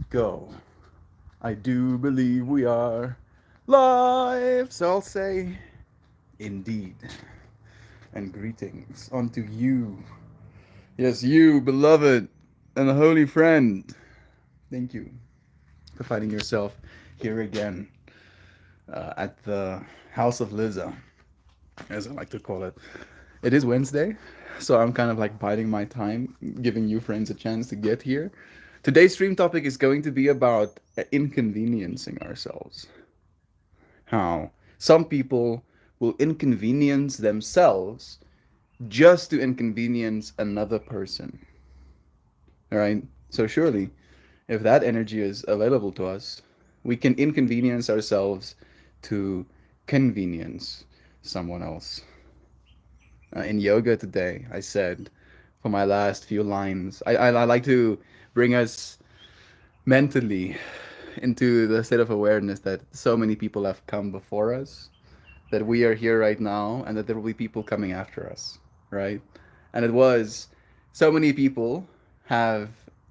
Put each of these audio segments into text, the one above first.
go. I do believe we are live, so I'll say indeed. And greetings unto you. Yes, you, beloved and holy friend. Thank you for finding yourself here again at the House of Liza, as I like to call it. It is Wednesday, so I'm kind of like biding my time, giving you friends a chance to get here. Today's stream topic is going to be about inconveniencing ourselves. How some people will inconvenience themselves just to inconvenience another person. All right? So surely, if that energy is available to us, we can inconvenience ourselves to convenience someone else. In yoga today, I said for my last few lines, I like to bring us mentally into the state of awareness that so many people have come before us, that we are here right now, and that there will be people coming after us, right? And it was so many people have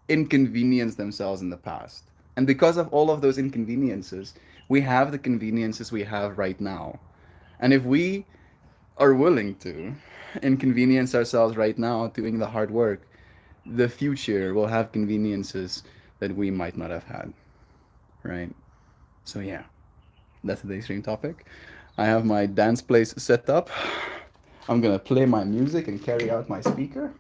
inconvenienced themselves in the past. And because of all of those inconveniences, we have the conveniences we have right now. And if we are willing to inconvenience ourselves right now doing the hard work, the future will have conveniences that we might not have had, right? So yeah, that's today's stream topic. I have my dance place set up. I'm gonna play my music and carry out my speaker.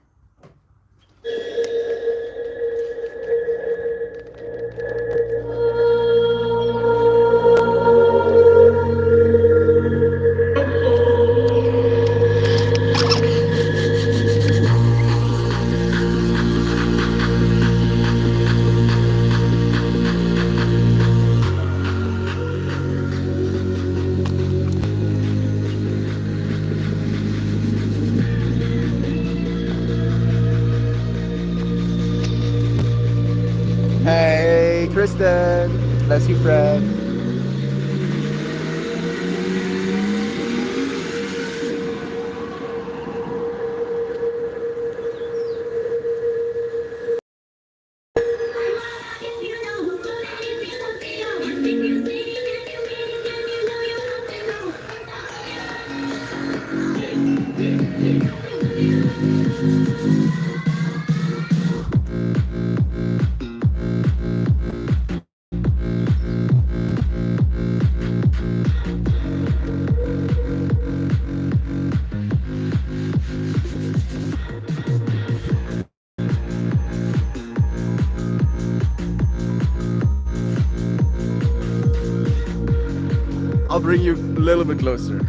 Hey, Kristen. Bless you, friend. I'll bring you a little bit closer.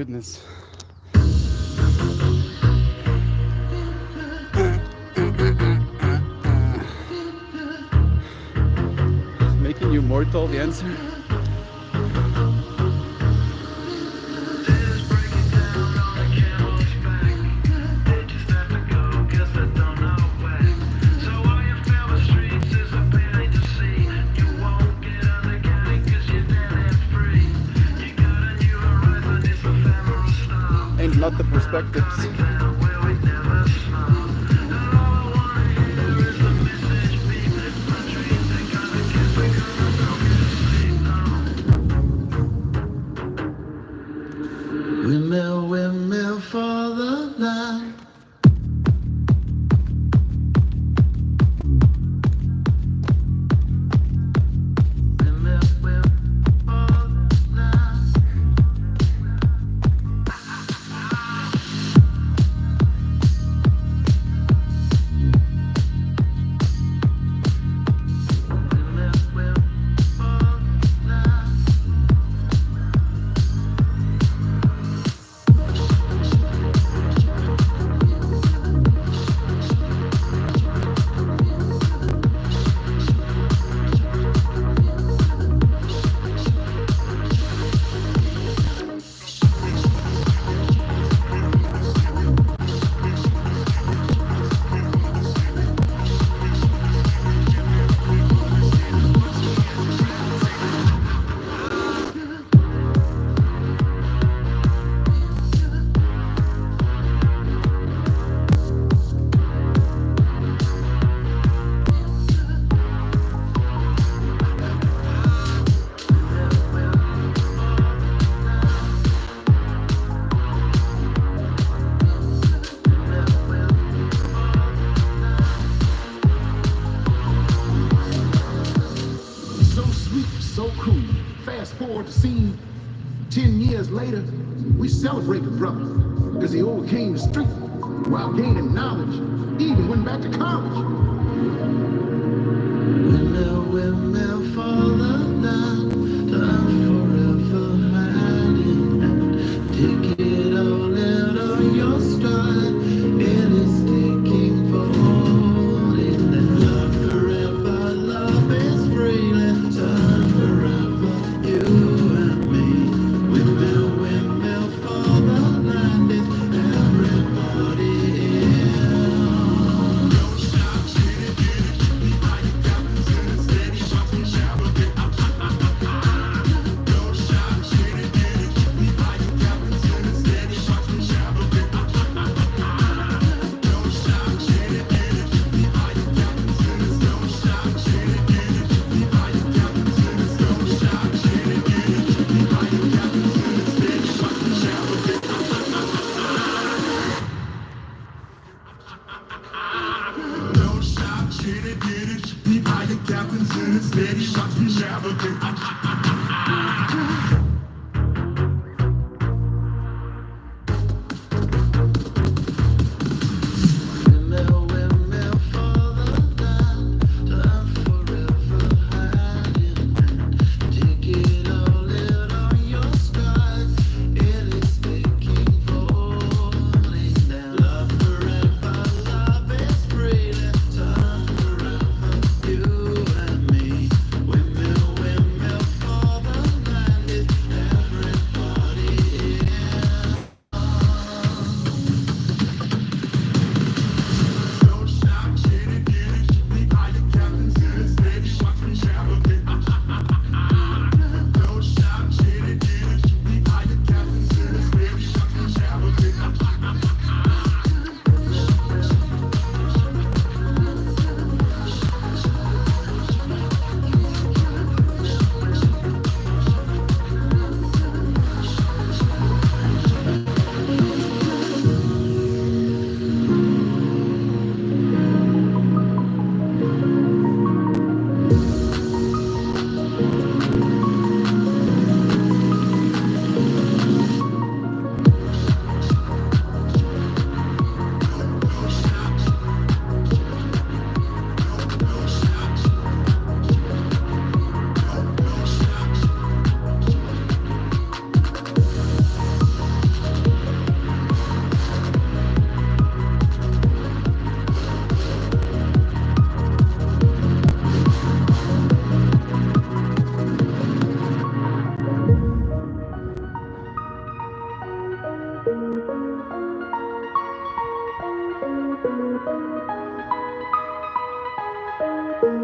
goodness. Making you mortal, the answer? Ain't not the perspectives. Windmill for the night. So cool. Fast forward the scene. 10 years later, we celebrate the brother because he overcame the street while gaining knowledge. Even went back to college. Windmill for the night, time forever hiding. Take it all out of your stride. It is taking for holding that love forever. Love is freely. Time forever, you and me. Windmill for the night. Is everybody in? Don't stop, get it, how you got me sitting steady, watch me shower. Don't stop, get it, how you got me sitting steady, watch me shower. Don't stop, get it, how you got me sitting. Don't stop, get it, how you got me sitting. Don't stop, get it, how you got me sitting steady, watch me shower. Don't stop, get it, how you got me sitting steady, watch me shower.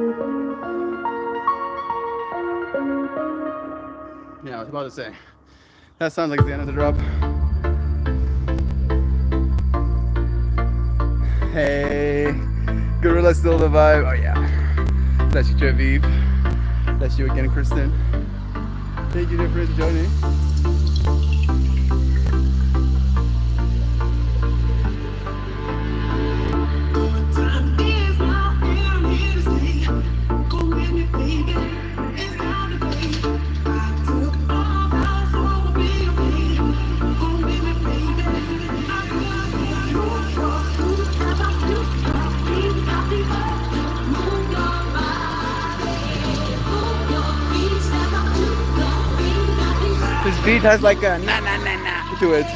Yeah, I was about to say. That sounds like the end of the drop. Hey, Gorilla still the vibe. Oh yeah. Bless you, Treviv. Bless you again, Kristen. Thank you for joining. This beat has like a na na na na to it.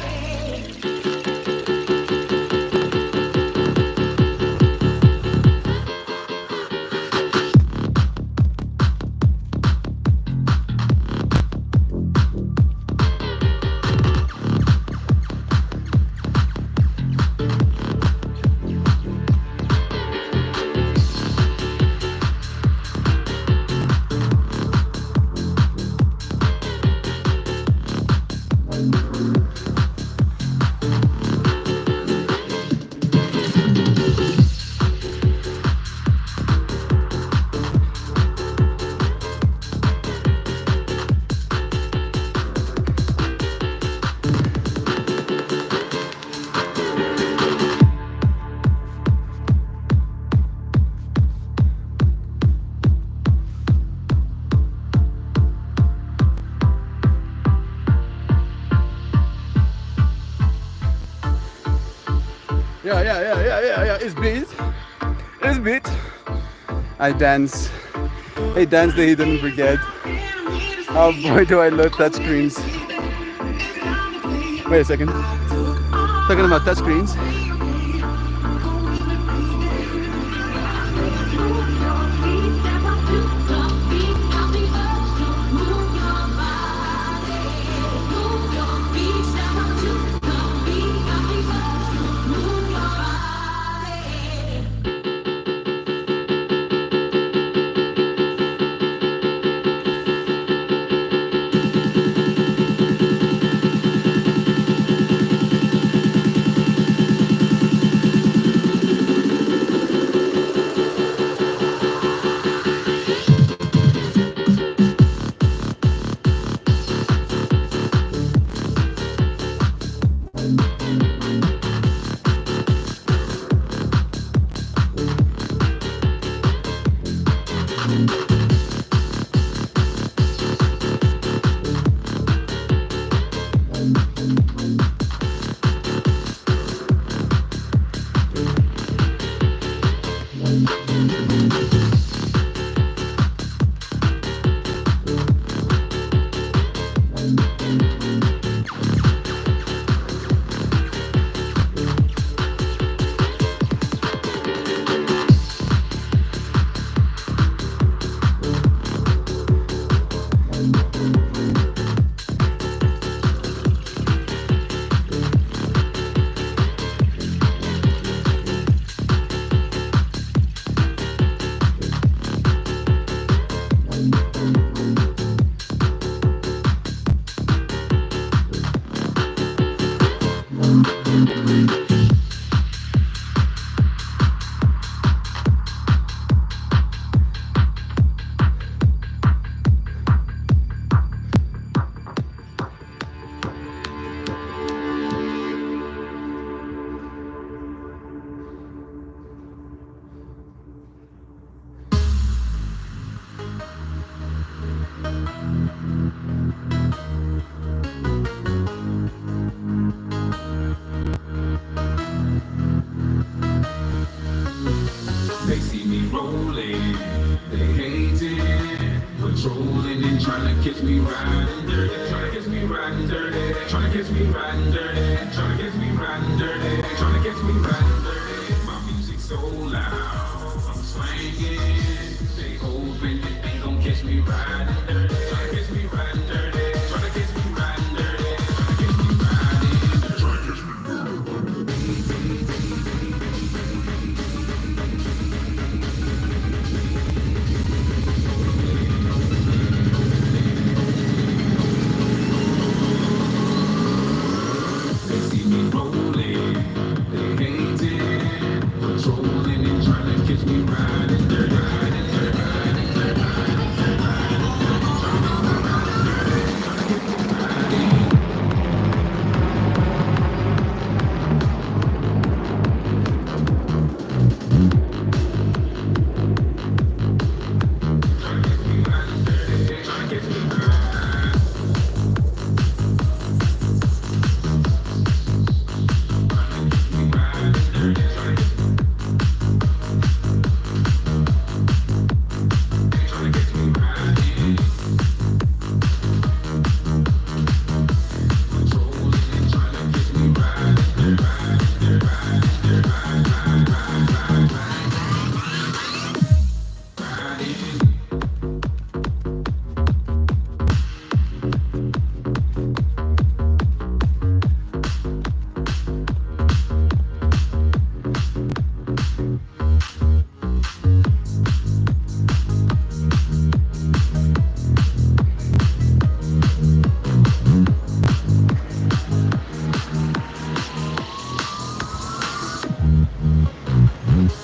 Yeah. It's beat. It's beat. I dance. I dance that he didn't forget. Oh boy, do I love touchscreens. Wait a second. Talking about touchscreens. They see me rolling, they hate it, patrolling and trying to catch me riding dirty, trying to catch me riding dirty, trying to catch me riding dirty, trying to catch me riding dirty, trying to catch me riding dirty. My music's so loud, I'm swinging, they hoping that they gon' catch me riding dirty, trying to catch me riding dirty, trying to catch me riding dirty, trying to catch me riding dirty, trying to catch me riding dirty.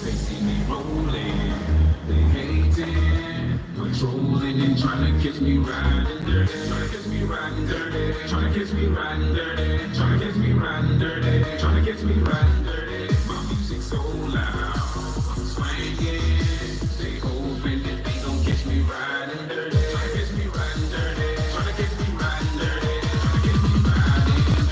They see me rolling, they hating, controlling and trying to catch me riding dirty, trying to catch me riding dirty, trying to catch me riding dirty, trying to catch me riding dirty, trying to catch me riding dirty. My music so loud, I'm swinging. They hoping that they gon' catch me riding dirty, trying to catch me riding dirty, trying to catch me riding dirty, trying to catch me riding dirty.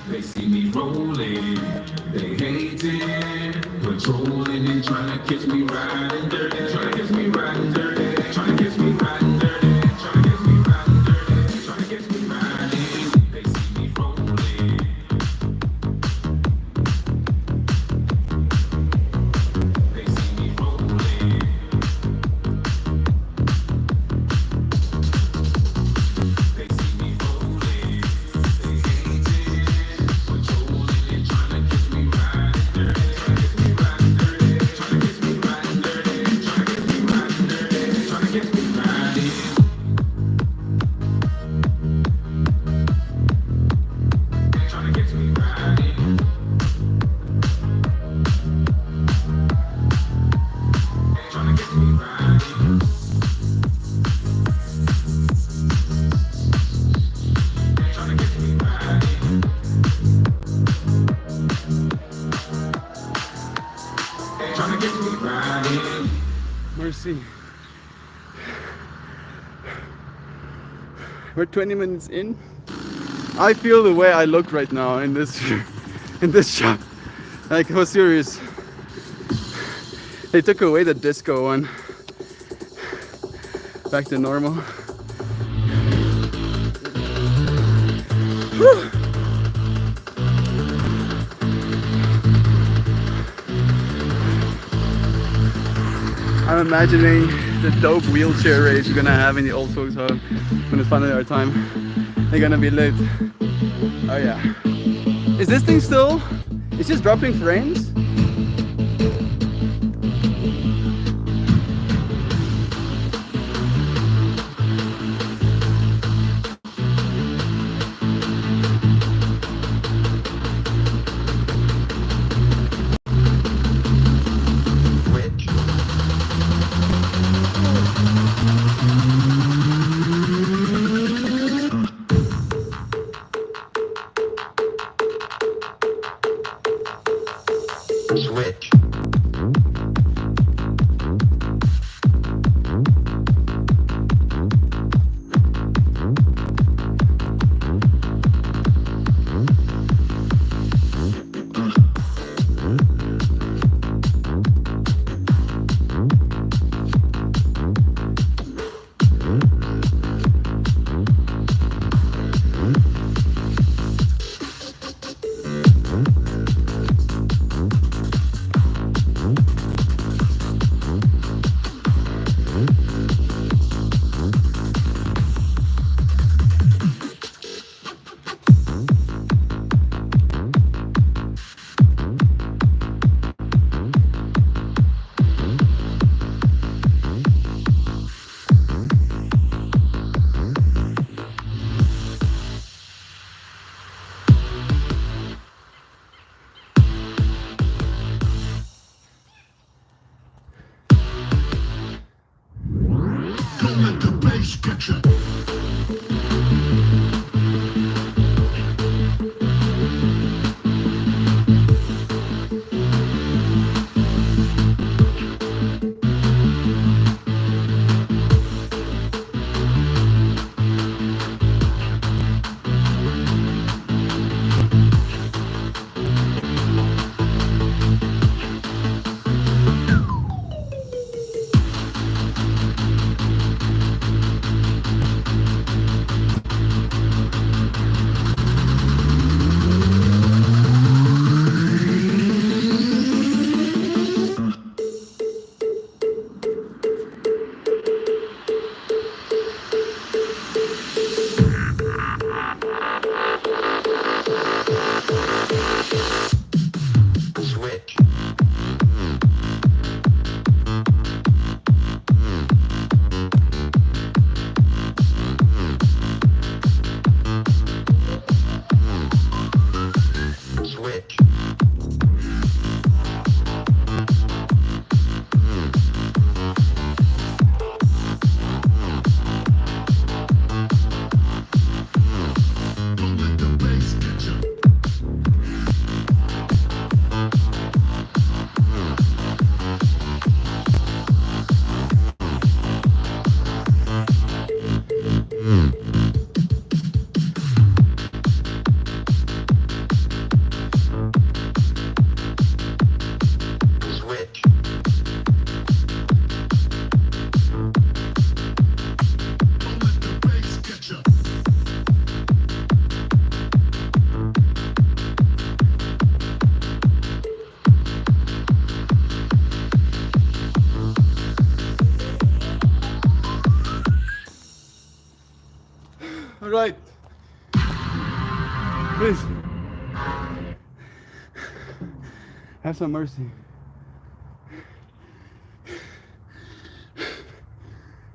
They see me rolling, they hating, controlling and trying to catch me riding dirty, trying to catch me riding dirty, trying to catch me riding dirty, trying to catch me riding dirty, trying to catch me riding. They see me rolling. They see me rolling. They see me rolling. They hating, controlling and trying to catch me riding dirty, trying to catch me riding dirty, trying to catch me riding dirty, trying to catch me riding dirty, trying to catch me riding. Trying to catch me riding. Trying to catch me riding. Trying to catch me riding. Trying to catch me riding. Mercy. We're 20 minutes in. I feel the way I look right now in this in this shop. Like, I was serious. They took away the disco one. Back to normal. Whew. I'm imagining the dope wheelchair race we're gonna have in the old folks home when it's finally our time. They're gonna be lit. Oh yeah. Is this thing still? It's just dropping frames? Switch. All right. Please. Have some mercy.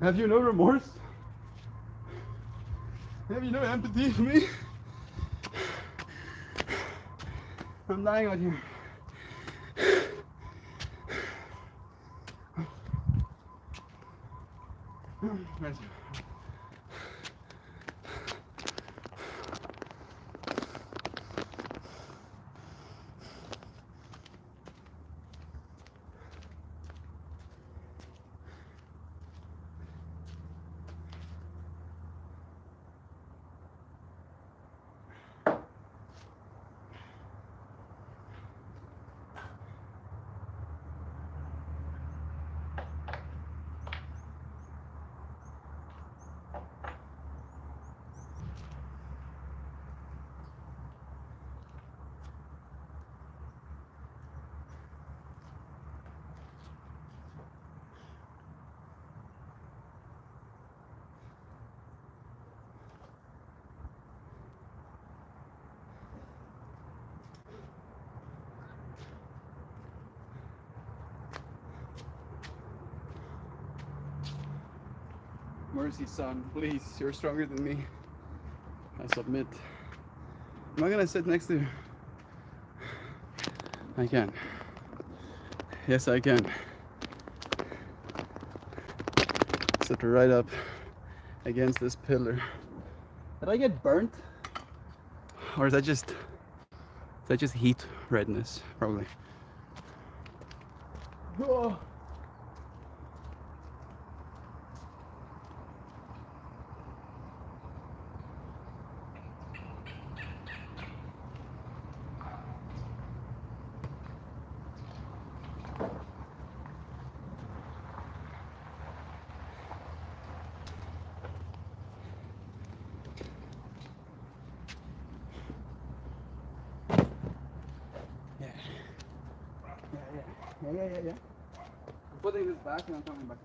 Have you no remorse? Have you no empathy for me? I'm dying out here. Right. Mercy, son, please, you're stronger than me. I submit. Am I gonna sit next to you? I can. Yes, I can. Sit right up against this pillar. Did I get burnt? Or is that just heat redness? Probably. Oh. Yeah. I'm putting this back and I'm coming back.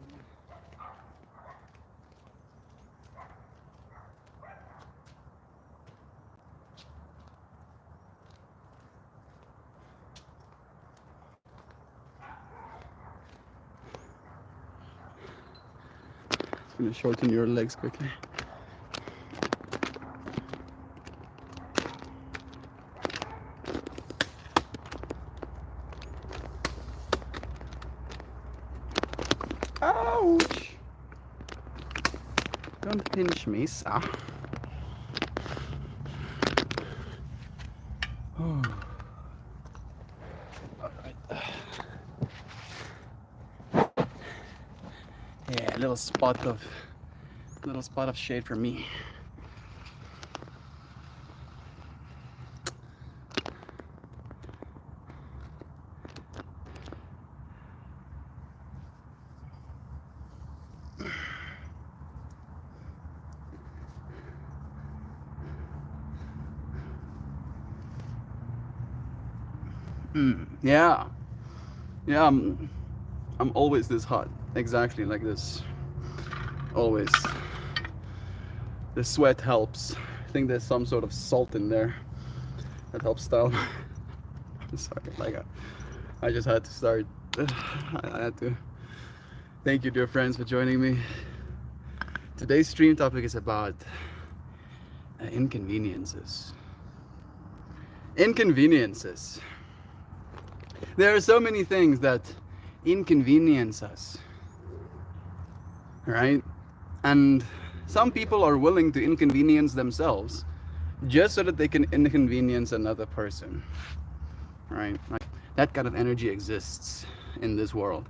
It's gonna shorten your legs quickly. Ouch! Don't pinch me, sir. Yeah, little spot of shade for me. Yeah, yeah. I'm always this hot, exactly like this. Always. The sweat helps. I think there's some sort of salt in there that helps style. I'm sorry, like I just had to start. I had to. Thank you, dear friends, for joining me. Today's stream topic is about inconveniences. Inconveniences. There are so many things that inconvenience us, right? And some people are willing to inconvenience themselves just so that they can inconvenience another person, right? Like, that kind of energy exists in this world.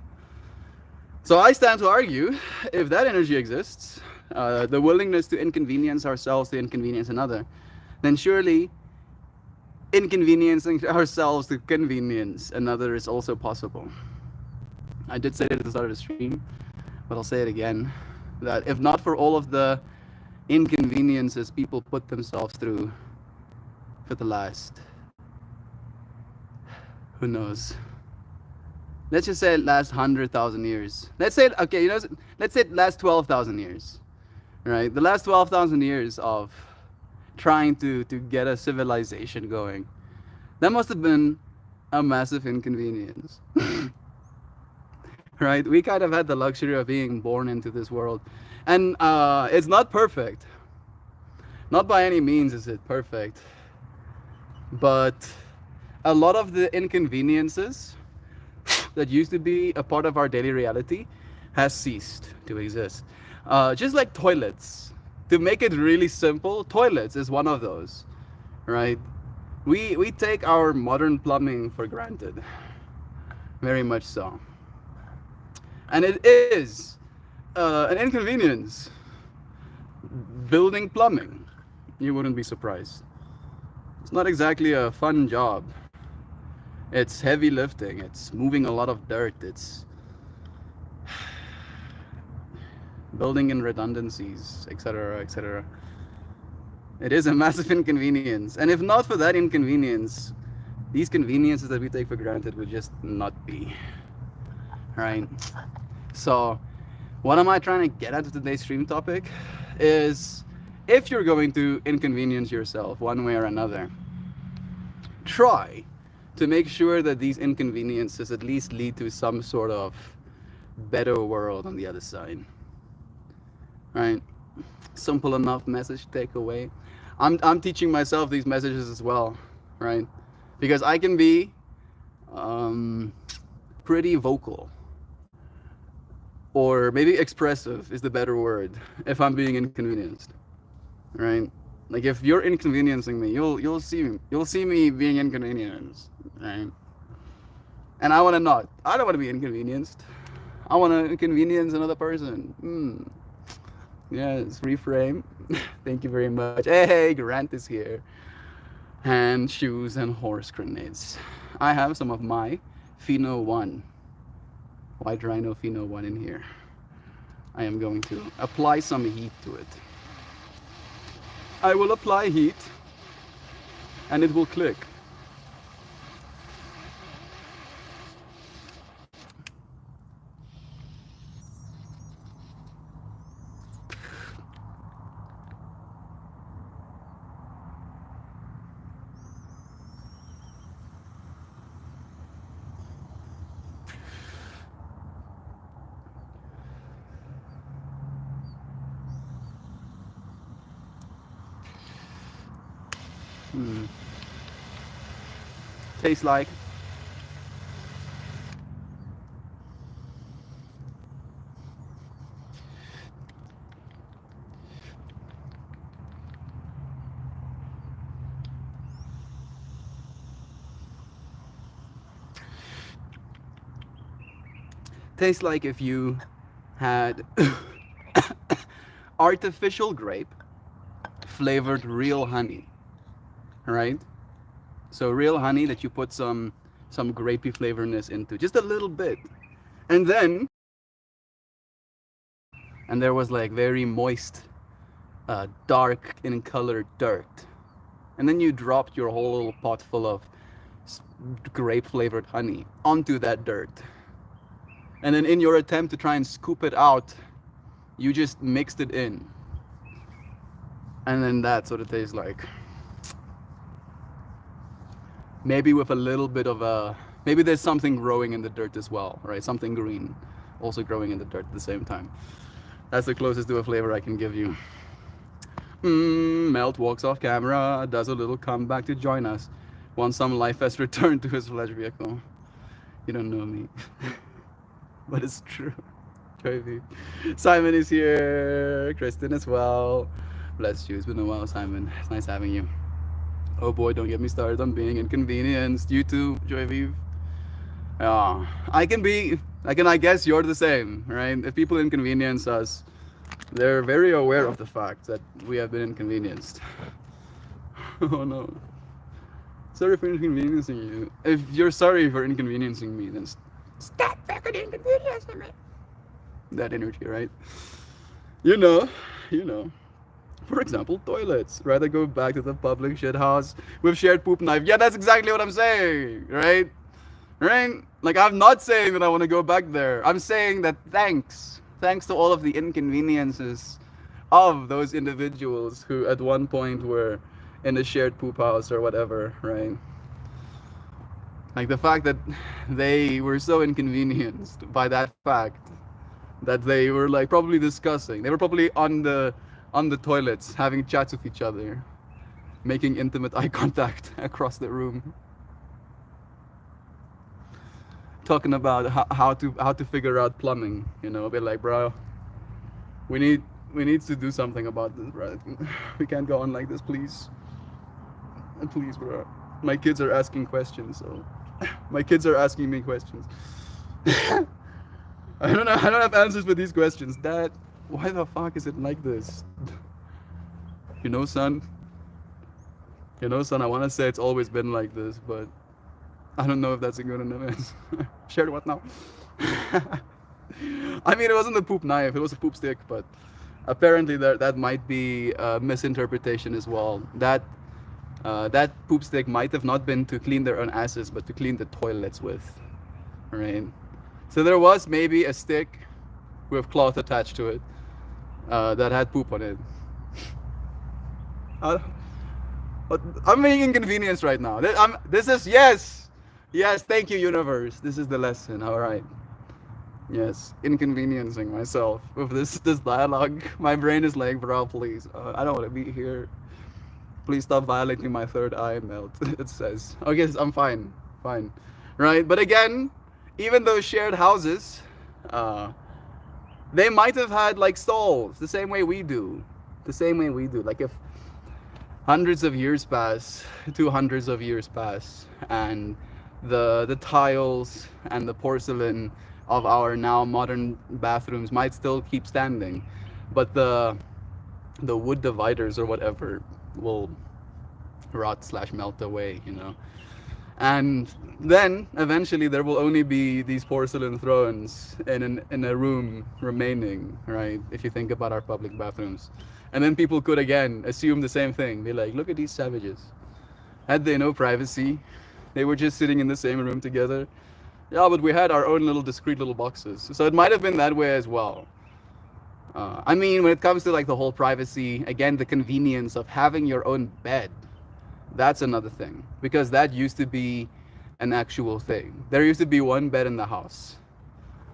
So I stand to argue, if that energy exists, the willingness to inconvenience ourselves to inconvenience another, then surely inconveniencing ourselves to convenience another is also possible. I did say it at the start of the stream, but I'll say it again, that if not for all of the inconveniences people put themselves through for the last, who knows, let's just say last 100,000 years. Let's say, okay, let's say last 12,000 years, right? The last 12,000 years of trying to get a civilization going. That must have been a massive inconvenience. Right? We kind of had the luxury of being born into this world. And it's not perfect. Not by any means is it perfect. But a lot of the inconveniences that used to be a part of our daily reality has ceased to exist. Just like toilets. To make it really simple, toilets is one of those, right? We take our modern plumbing for granted. Very much so. And it is an inconvenience. Building plumbing, you wouldn't be surprised. It's not exactly a fun job. It's heavy lifting, it's moving a lot of dirt, it's building in redundancies, etc., etc. It is a massive inconvenience. And if not for that inconvenience, these conveniences that we take for granted would just not be. Right? So, what am I trying to get at with today's stream topic? Is if you're going to inconvenience yourself one way or another, try to make sure that these inconveniences at least lead to some sort of better world on the other side. Right? Simple enough message to take away. I'm teaching myself these messages as well, right? Because I can be pretty vocal, or maybe expressive is the better word, if I'm being inconvenienced, right? Like if you're inconveniencing me, you'll see me being inconvenienced, right? And I want to not. I don't want to be inconvenienced. I want to inconvenience another person. Yes, reframe. Thank you very much. Hey, Grant is here. Hand, shoes, and horse grenades. I have some of my Pheno 1. White Rhino Pheno 1 in here. I am going to apply some heat to it. I will apply heat, and it will click. Tastes like Tastes like if you had artificial grape flavored real honey, right? So real honey that you put some grapey flavorness into, just a little bit, and then and there was like very moist, dark in color dirt, and then you dropped your whole little pot full of grape flavored honey onto that dirt, and then in your attempt to try and scoop it out, you just mixed it in, and then that's what it tastes like. Maybe with a little bit of a, maybe there's something growing in the dirt as well, right? Something green also growing in the dirt at the same time. That's the closest to a flavor I can give you. Melt walks off camera, does a little comeback to join us once some life has returned to his flesh vehicle. You don't know me, but it's true. Joy. Simon is here, Kristen as well. Bless you, it's been a while, Simon. It's nice having you. Oh boy, don't get me started on being inconvenienced. You too, Joy Vive. Yeah, I guess you're the same, right? If people inconvenience us, they're very aware of the fact that we have been inconvenienced. Oh no. Sorry for inconveniencing you. If you're sorry for inconveniencing me, then stop fucking inconveniencing me. That energy, right? You know, you know. For example, toilets. Rather go back to the public shit house with shared poop knife. Yeah, that's exactly what I'm saying, right? Right? Like, I'm not saying that I want to go back there. I'm saying that thanks. Thanks to all of the inconveniences of those individuals who at one point were in a shared poop house or whatever, right? Like the fact that they were so inconvenienced by that fact that they were like probably discussing. They were probably on the toilets having chats with each other, making intimate eye contact across the room, talking about how to figure out plumbing. You know, be like, bro, we need to do something about this, bro. We can't go on like this, please. Please, bro. My kids are asking questions, so my kids are asking me questions. I don't have answers for these questions. Dad, why the fuck is it like this? You know, son. You know, son, I want to say it's always been like this, but I don't know if that's a good enough answer. Shared what now? I mean, it wasn't a poop knife, it was a poop stick, but apparently that might be a misinterpretation as well. That poop stick might have not been to clean their own asses, but to clean the toilets with, right? So there was maybe a stick with cloth attached to it that had poop on it. I'm being inconvenienced right now. This is, yes, thank you, universe. This is the lesson. All right. Yes, inconveniencing myself with this dialogue. My brain is like, bro, please, I don't want to be here. Please stop violating my third eye, Melt. It says. Okay, I'm fine, right? But again, even those shared houses, they might have had like stalls, the same way we do. Like if hundreds of years pass, 200s of years pass, and the tiles and the porcelain of our now modern bathrooms might still keep standing, but the wood dividers or whatever will rot slash melt away, you know. And then eventually there will only be these porcelain thrones in a room remaining, right? If you think about our public bathrooms. And then people could again assume the same thing. Be like, look at these savages. Had they no privacy? They were just sitting in the same room together. Yeah, but we had our own little discrete little boxes. So it might have been that way as well. I mean, when it comes to like the whole privacy, again, the convenience of having your own bed, that's another thing. Because that used to be an actual thing. There used to be one bed in the house,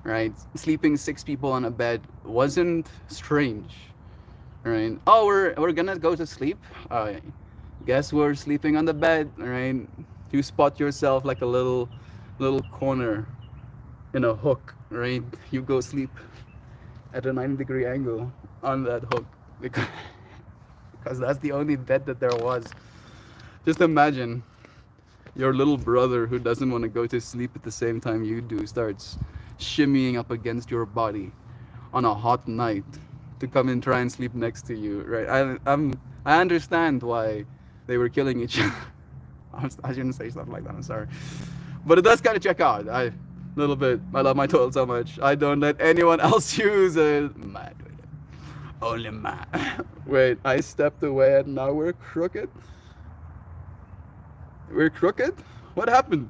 right? Sleeping 6 people on a bed wasn't strange, right? Oh, we're gonna go to sleep. Guess we're sleeping on the bed, right? You spot yourself like a little corner in a hook, right? You go sleep at a 90-degree angle on that hook because that's the only bed that there was. Just imagine your little brother who doesn't want to go to sleep at the same time you do starts shimmying up against your body on a hot night to come and try and sleep next to you, right? I understand why they were killing each other. I shouldn't say stuff like that. I'm sorry, but it does kind of check out. I little bit. I love my toilet so much. I don't let anyone else use it. My toilet, only mine. Wait, I stepped away and now we're crooked. We're crooked. What happened?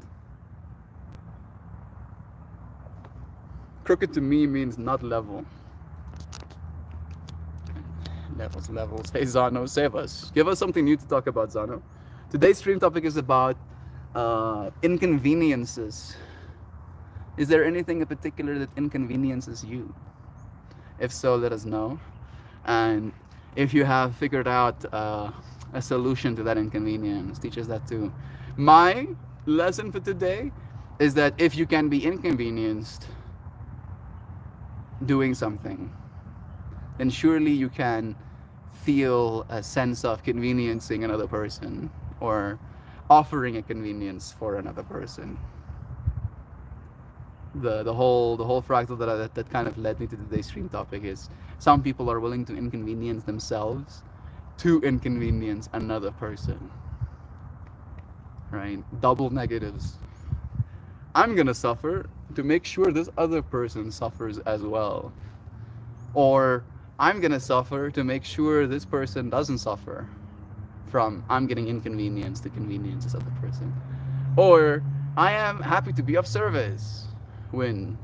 Crooked to me means not level. Levels, levels. Hey Zano, save us. Give us something new to talk about, Zano. Today's stream topic is about inconveniences. Is there anything in particular that inconveniences you? If so, let us know. And if you have figured out a solution to that inconvenience, teach us that too. My lesson for today is that if you can be inconvenienced doing something, then surely you can feel a sense of conveniencing another person or offering a convenience for another person. The whole fractal that kind of led me to today's stream topic is some people are willing to inconvenience themselves to inconvenience another person. Right? Double negatives. I'm gonna suffer to make sure this other person suffers as well. Or I'm gonna suffer to make sure this person doesn't suffer from I'm getting inconvenienced to convenience this other person. Or I am happy to be of service. Win.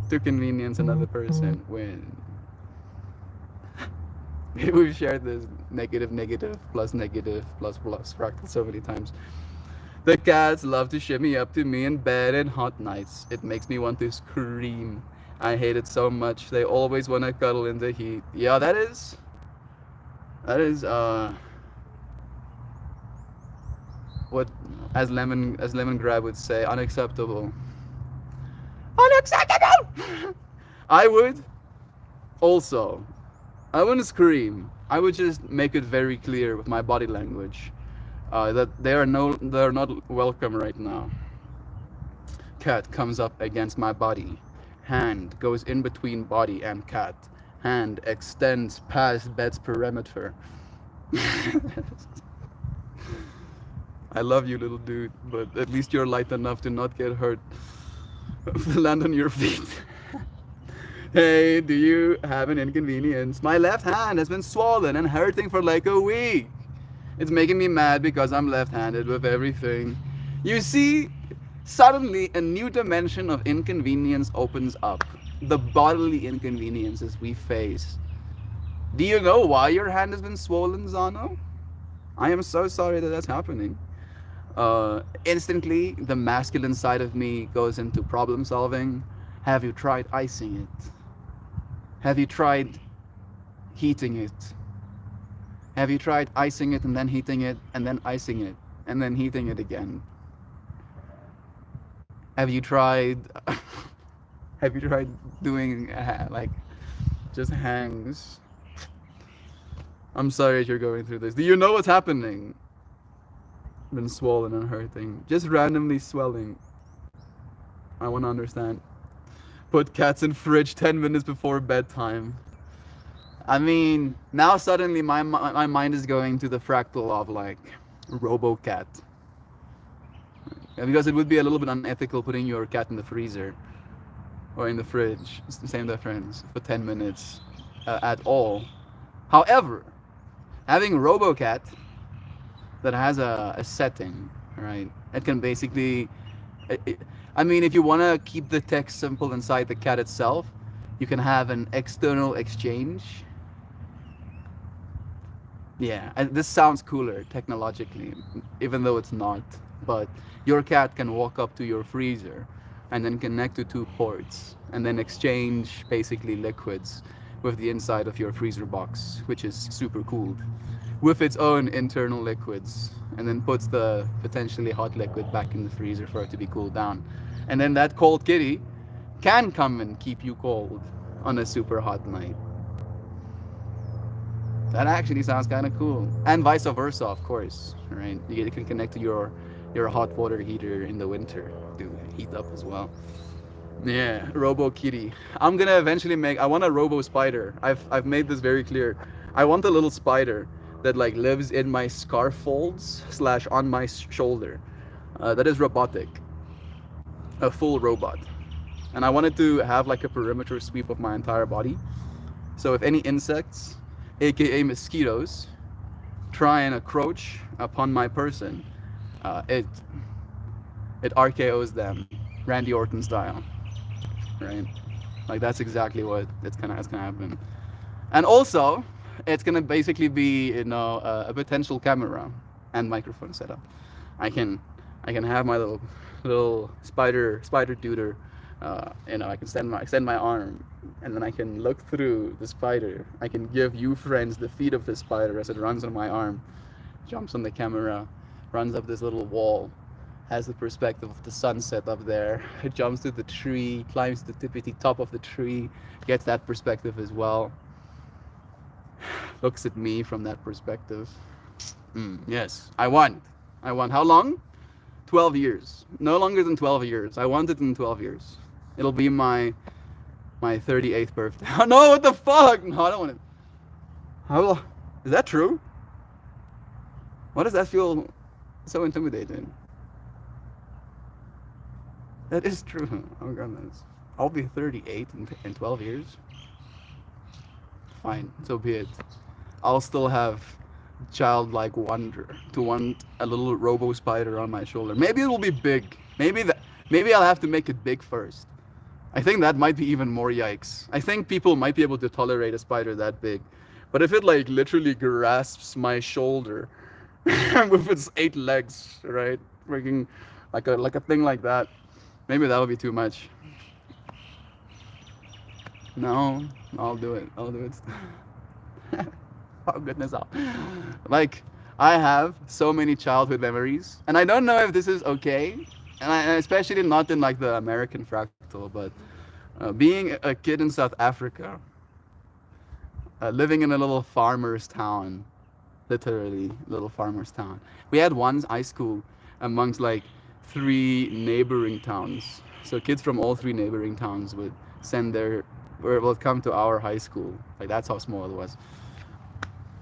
To convenience another person. Win. We've shared this negative, negative, plus fractal so many times. The cats love to shimmy up to me in bed in hot nights. It makes me want to scream. I hate it so much. They always want to cuddle in the heat. Yeah, that is what as Lemon Grab would say, unacceptable. Unacceptable. I would also I wouldn't scream. I would just make it very clear with my body language that they're not welcome right now. Cat comes up against my body. Hand goes in between body and cat. Hand extends past bed's perimeter. I love you, little dude, but at least you're light enough to not get hurt. Land on your feet. Hey, do you have an inconvenience? My left hand has been swollen and hurting for like a week. It's making me mad because I'm left-handed with everything. You see, suddenly a new dimension of inconvenience opens up. The bodily inconveniences we face. Do you know why your hand has been swollen, Zano? I am so sorry that that's happening. Instantly, the masculine side of me goes into problem solving. Have you tried icing it? Have you tried heating it? Have you tried icing it and then heating it and then icing it and then heating it again? Have you tried doing like just hangs? I'm sorry that you're going through this. Do you know what's happening? Been swollen and hurting. Just randomly swelling. I want to understand. Put cats in fridge 10 minutes before bedtime. I mean, now suddenly my mind is going to the fractal of like RoboCat. Because it would be a little bit unethical putting your cat in the freezer or in the fridge. It's the same difference for 10 minutes at all. However, having RoboCat that has a setting, right? It can basically, I mean, if you want to keep the text simple inside the cat itself, you can have an external exchange. Yeah, and this sounds cooler technologically, even though it's not. But your cat can walk up to your freezer and then connect to two ports and then exchange basically liquids with the inside of your freezer box, which is super cooled, with its own internal liquids, and then puts the potentially hot liquid back in the freezer for it to be cooled down. And then that cold kitty can come and keep you cold on a super hot night. That actually sounds kind of cool. And vice versa, of course, right? You can connect to your hot water heater in the winter to heat up as well. Yeah, Robo Kitty. I'm gonna eventually make. I want a Robo Spider. I've made this very clear. I want a little spider that like lives in my scarf folds slash on my shoulder. That is robotic, a full robot, and I wanted to have like a perimeter sweep of my entire body. So if any insects, aka mosquitoes, try and encroach upon my person, it RKO's them, Randy Orton style, right? Like that's exactly what it's gonna happen. And also, it's gonna basically be a potential camera and microphone setup. I can I can have my little spider duder. I can extend my arm, and then I can look through the spider. I can give you friends the feet of the spider as it runs on my arm, jumps on the camera, runs up this little wall, has the perspective of the sunset up there. It jumps to the tree, climbs the tippity top of the tree, gets that perspective as well. Looks at me from that perspective. Yes, I want. I want. How long? 12 years. No longer than 12 years. I want it in 12 years. It'll be my 38th birthday. Oh, no, what the fuck? No, I don't want it. How, is that true? Why does that feel so intimidating? That is true. Oh goodness. I'll be 38 in 12 years. Fine, so be it. I'll still have childlike wonder to want a little robo spider on my shoulder. Maybe it will be big. Maybe I'll have to make it big first. I think that might be even more yikes. I think people might be able to tolerate a spider that big. But if it like literally grasps my shoulder with its 8 legs, right? Freaking like a thing like that. Maybe that would be too much. No, I'll do it. I'll do it. Oh goodness, like I have so many childhood memories, and I don't know if this is okay, and especially not in like the American fractal, but being a kid in South Africa, living in a little farmer's town, literally little farmer's town. We had one high school amongst like 3 neighboring towns, so kids from all 3 neighboring towns would send their or will come to our high school. Like that's how small it was.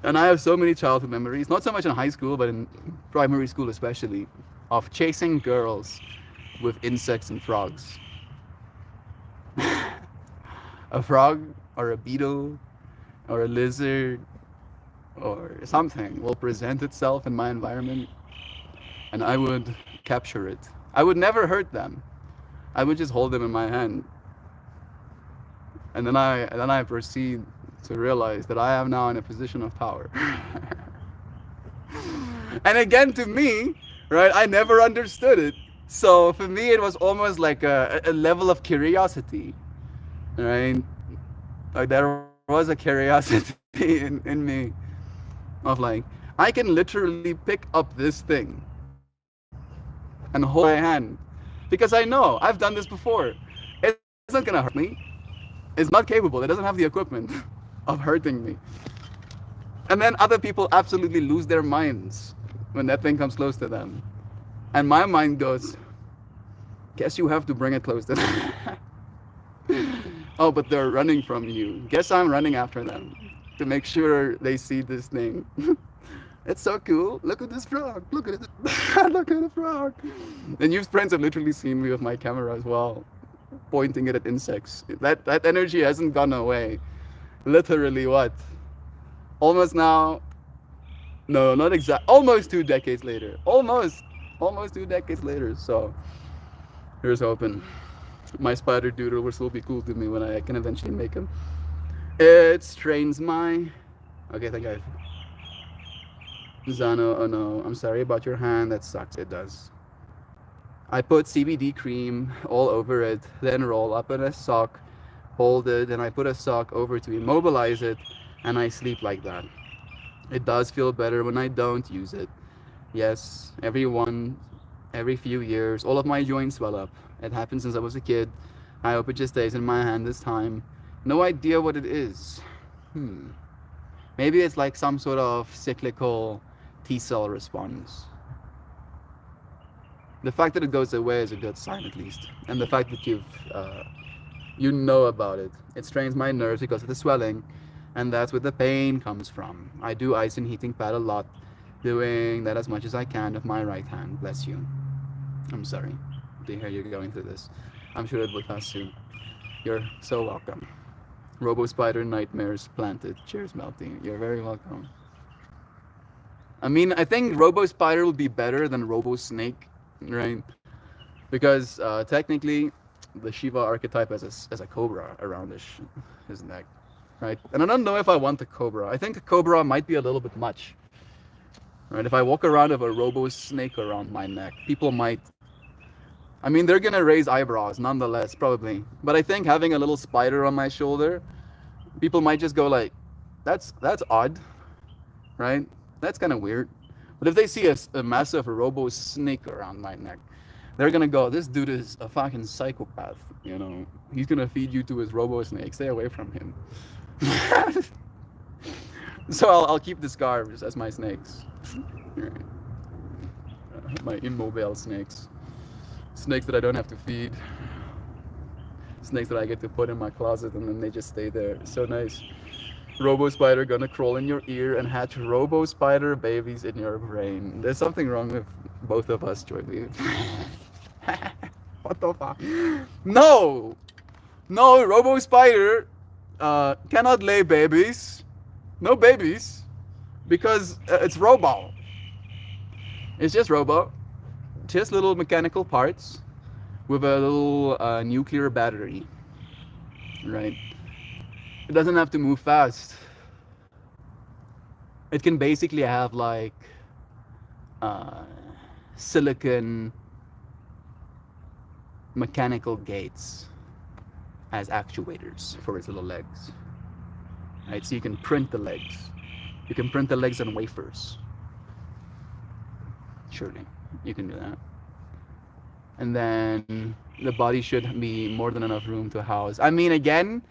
And I have so many childhood memories, not so much in high school, but in primary school especially, of chasing girls with insects and frogs. A frog or a beetle or a lizard or something will present itself in my environment, and I would capture it. I would never hurt them. I would just hold them in my hand. And then I proceed to realize that I am now in a position of power. And again, to me, right, I never understood it. So for me, it was almost like a level of curiosity, right? Like there was a curiosity in me of like, I can literally pick up this thing and hold my hand because I know I've done this before. It's not gonna hurt me. It's not capable. It doesn't have the equipment of hurting me. And then other people absolutely lose their minds when that thing comes close to them. And my mind goes, guess you have to bring it close to them. Oh, but they're running from you. Guess I'm running after them to make sure they see this thing. It's so cool. Look at this frog. Look at it. Look at the frog. And you friends have literally seen me with my camera as well, pointing it at insects. That energy hasn't gone away. Literally what? Almost now. No, not exact. Almost 2 decades later. Almost 2 decades later. So here's hoping. My spider doodle will still be cool to me when I can eventually make him. It strains my. Okay, thank you. Zano, oh no, I'm sorry about your hand. That sucks. It does. I put CBD cream all over it, then roll up in a sock, hold it, and I put a sock over to immobilize it, and I sleep like that. It does feel better when I don't use it. Yes, every few years, all of my joints swell up. It happened since I was a kid. I hope it just stays in my hand this time. No idea what it is. Maybe it's like some sort of cyclical T-cell response. The fact that it goes away is a good sign, at least, and the fact that you know about it. It strains my nerves because of the swelling, and that's where the pain comes from. I do ice and heating pad a lot, doing that as much as I can with my right hand. Bless you. I'm sorry to hear you're going through this. I'm sure it will pass soon. You're so welcome. Robo Spider Nightmares planted. Cheers, Melty. You're very welcome. I mean, I think Robo Spider will be better than Robo Snake, right? Because technically, the Shiva archetype has a cobra around his neck, right? And I don't know if I want the cobra. I think the cobra might be a little bit much, right? If I walk around with a Robo Snake around my neck, people might. I mean, they're gonna raise eyebrows, nonetheless, probably. But I think having a little spider on my shoulder, people might just go like, "That's odd, right? That's kind of weird." But if they see a massive Robo Snake around my neck, they're gonna go, "This dude is a fucking psychopath. You know, he's gonna feed you to his Robo Snake. Stay away from him." So I'll keep the scarves as my snakes, my immobile snakes, snakes that I don't have to feed, snakes that I get to put in my closet and then they just stay there. So nice. Robo Spider gonna crawl in your ear and hatch Robo Spider babies in your brain. There's something wrong with both of us, Joy. What the fuck? No! No, Robo Spider cannot lay babies. No babies. Because it's Robo. It's just Robo. Just little mechanical parts with a little nuclear battery. Right? It doesn't have to move fast. It can basically have like uh, silicon mechanical gates as actuators for its little legs. Right? So you can print the legs. You can print the legs on wafers. Surely, you can do that. And then the body should be more than enough room to house. I mean, again,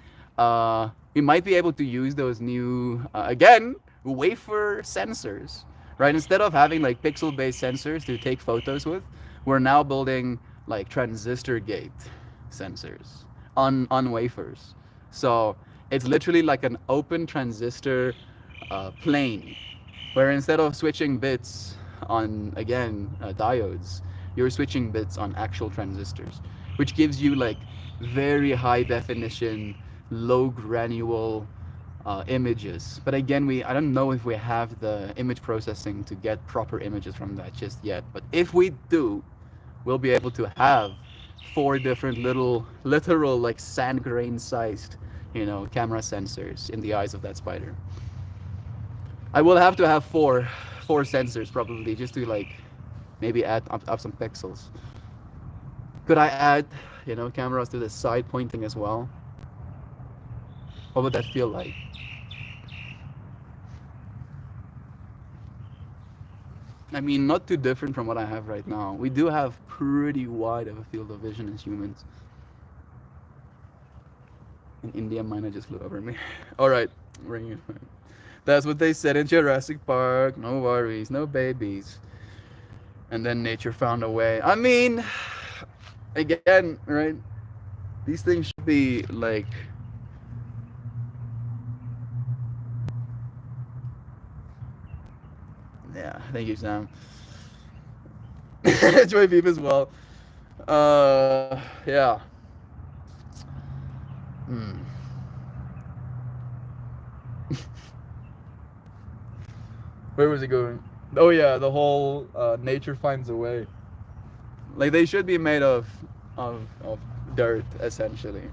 we might be able to use those new, again, wafer sensors, right? Instead of having like pixel-based sensors to take photos with, we're now building like transistor gate sensors on wafers. So it's literally like an open transistor plane, where instead of switching bits on, again, diodes, you're switching bits on actual transistors, which gives you like very high definition, low granule images. But again, I don't know if we have the image processing to get proper images from that just yet. But if we do, we'll be able to have 4 different little, literal, like sand grain sized, camera sensors in the eyes of that spider. I will have to have four sensors probably, just to like maybe add up some pixels. Could I add, cameras to the side pointing as well? What would that feel like? I mean, not too different from what I have right now. We do have pretty wide of a field of vision as humans. In India, mine just flew over me. All right, bring it. That's what they said in Jurassic Park. No worries, no babies. And then nature found a way. I mean, again, right? These things should be like, yeah, thank you, Sam. Joy Beep as well. Yeah. Hmm. Where was it going? Oh yeah, the whole nature finds a way. Like they should be made of dirt, essentially.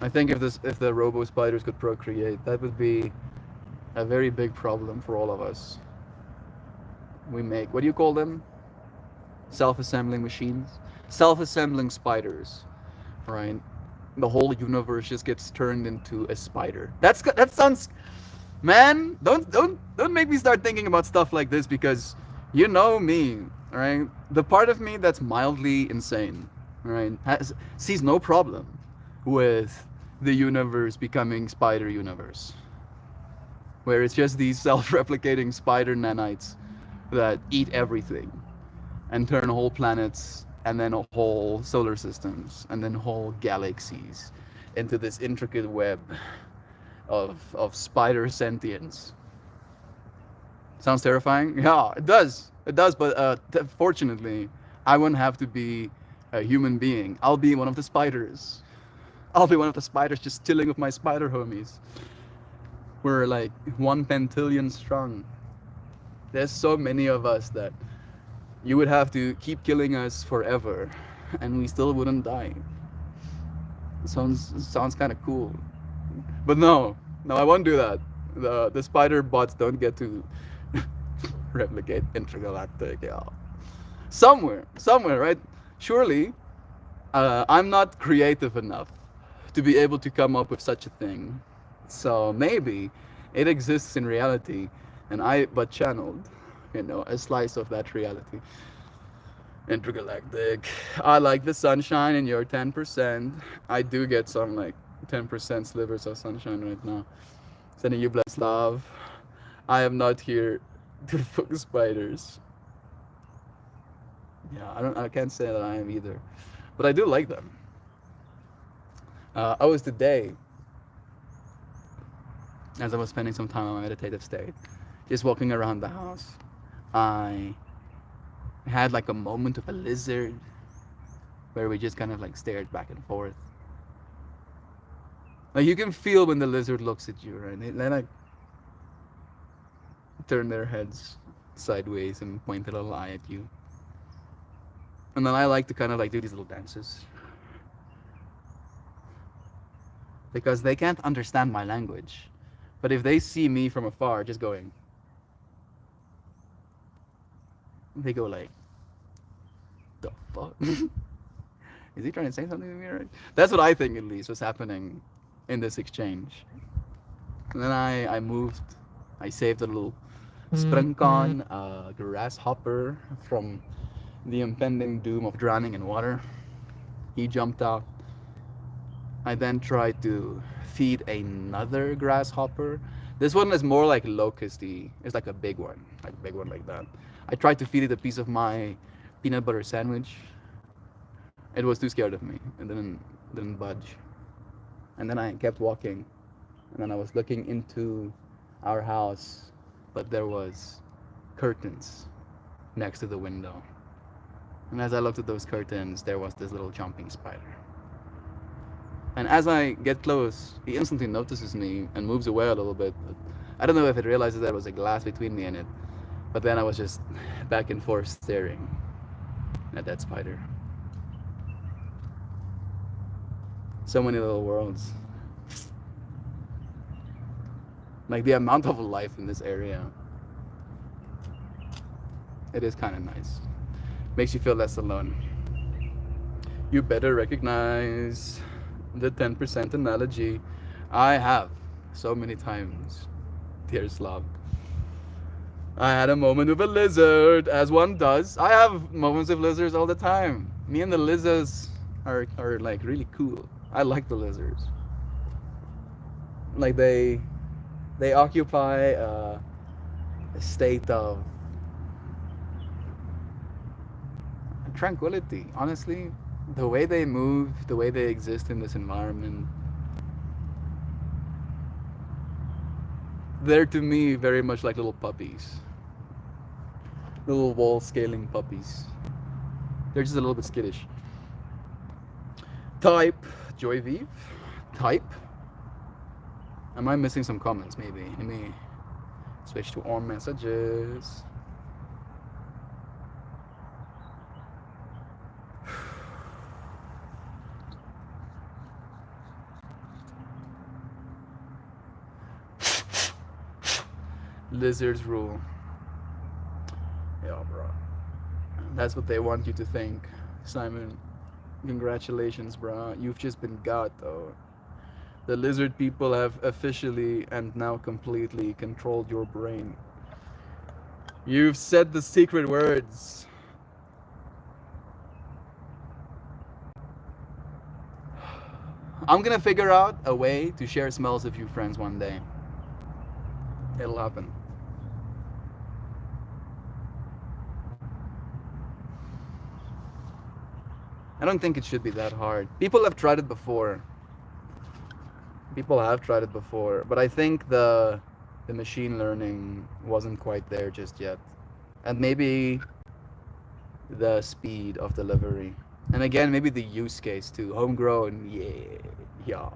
I think if the robo spiders could procreate, that would be a very big problem for all of us. We make, what do you call them? Self-assembling machines, self-assembling spiders, right? The whole universe just gets turned into a spider. That sounds, man. Don't make me start thinking about stuff like this, because you know me, right? The part of me that's mildly insane, right, sees no problem with the universe becoming spider universe, where it's just these self-replicating spider nanites that eat everything. and turn whole planets and then whole solar systems and then whole galaxies into this intricate web of spider sentience. Sounds terrifying? Yeah, it does. It does, but fortunately, I wouldn't have to be a human being. I'll be one of the spiders. I'll be one of the spiders just chilling with my spider homies. We're like 1 pentillion strong. There's so many of us that you would have to keep killing us forever, and we still wouldn't die. Sounds kind of cool, but no, I won't do that. The spider bots don't get to replicate intergalactic. Yeah, somewhere, right? Surely, I'm not creative enough to be able to come up with such a thing. So maybe it exists in reality, and I but channeled, a slice of that reality. Intergalactic. I like the sunshine and your 10%. I do get some like 10% slivers of sunshine right now. Sending you blessed love. I am not here to fuck spiders. Yeah, I can't say that I am either. But I do like them. I was today, as I was spending some time on my meditative state, just walking around the house, I had like a moment of a lizard where we just kind of like stared back and forth. Like you can feel when the lizard looks at you, right? They like turn their heads sideways and point a little eye at you. And then I like to kind of like do these little dances. Because they can't understand my language. But if they see me from afar just going, they go like, the fuck? Is he trying to say something to me, right? That's what I think at least was happening in this exchange. And then I moved, I saved a little springcon, a grasshopper from the impending doom of drowning in water. He jumped out. I then tried to feed another grasshopper. This one is more like locusty. It's like a big one like that. I tried to feed it a piece of my peanut butter sandwich. It was too scared of me. It didn't budge. And then I kept walking. And then I was looking into our house, but there was curtains next to the window. And as I looked at those curtains, there was this little jumping spider. And as I get close, he instantly notices me and moves away a little bit. But I don't know if it realizes there was a glass between me and it. But then I was just back and forth staring at that spider. So many little worlds. Like the amount of life in this area. It is kind of nice. Makes you feel less alone. You better recognize the 10% analogy. I have so many times, dear Slav. I had a moment with a lizard, as one does. I have moments with lizards all the time. Me and the lizards are like really cool. I like the lizards. Like they occupy a state of tranquility, honestly. The way they move, the way they exist in this environment, they're to me very much like little puppies. Little wall scaling puppies. They're just a little bit skittish. Type, Joy Vive. Type. Am I missing some comments maybe? Let me switch to all messages. Lizards rule. Yeah, bro. That's what they want you to think, Simon. Congratulations, bro. You've just been got, though. The lizard people have officially and now completely controlled your brain. You've said the secret words. I'm gonna figure out a way to share smells with you friends one day. It'll happen. I don't think it should be that hard. People have tried it before. People have tried it before, but I think the machine learning wasn't quite there just yet. And maybe the speed of delivery. And again, maybe the use case too. Homegrown, yeah. Yeah.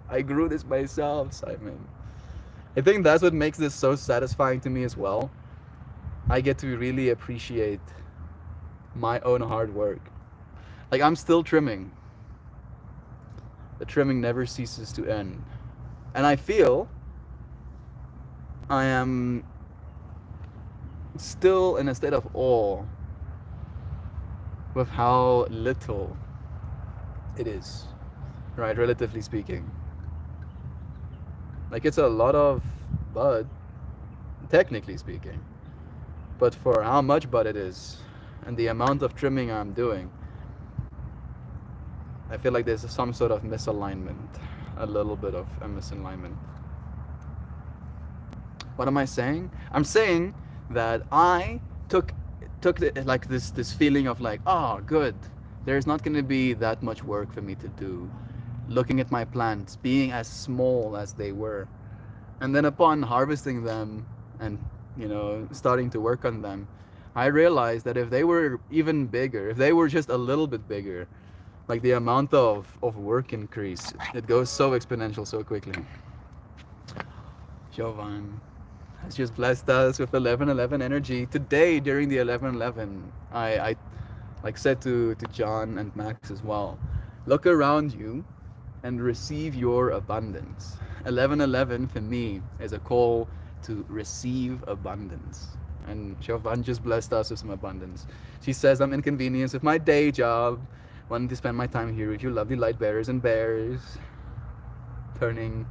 I grew this myself, Simon. I think that's what makes this so satisfying to me as well. I get to really appreciate my own hard work. Like, I'm still trimming. The trimming never ceases to end. And I feel I am still in a state of awe with how little it is, right? Relatively speaking. Like, it's a lot of bud, technically speaking. But for how much bud it is and the amount of trimming I'm doing, I feel like there's some sort of misalignment, a little bit of a misalignment. What am I saying? I'm saying that I like this feeling of like, oh, good. There's not going to be that much work for me to do. Looking at my plants being as small as they were, and then upon harvesting them and starting to work on them, I realized that if they were even bigger, if they were just a little bit bigger, like the amount of work increase, it goes so exponential so quickly. Jovan has just blessed us with 1111 energy. Today during the 1111, I like said to John and Max as well, look around you and receive your abundance. 1111 for me is a call to receive abundance. And Jovan just blessed us with some abundance. She says, I'm inconvenienced with my day job, wanting to spend my time here with you lovely light bearers and bears, turning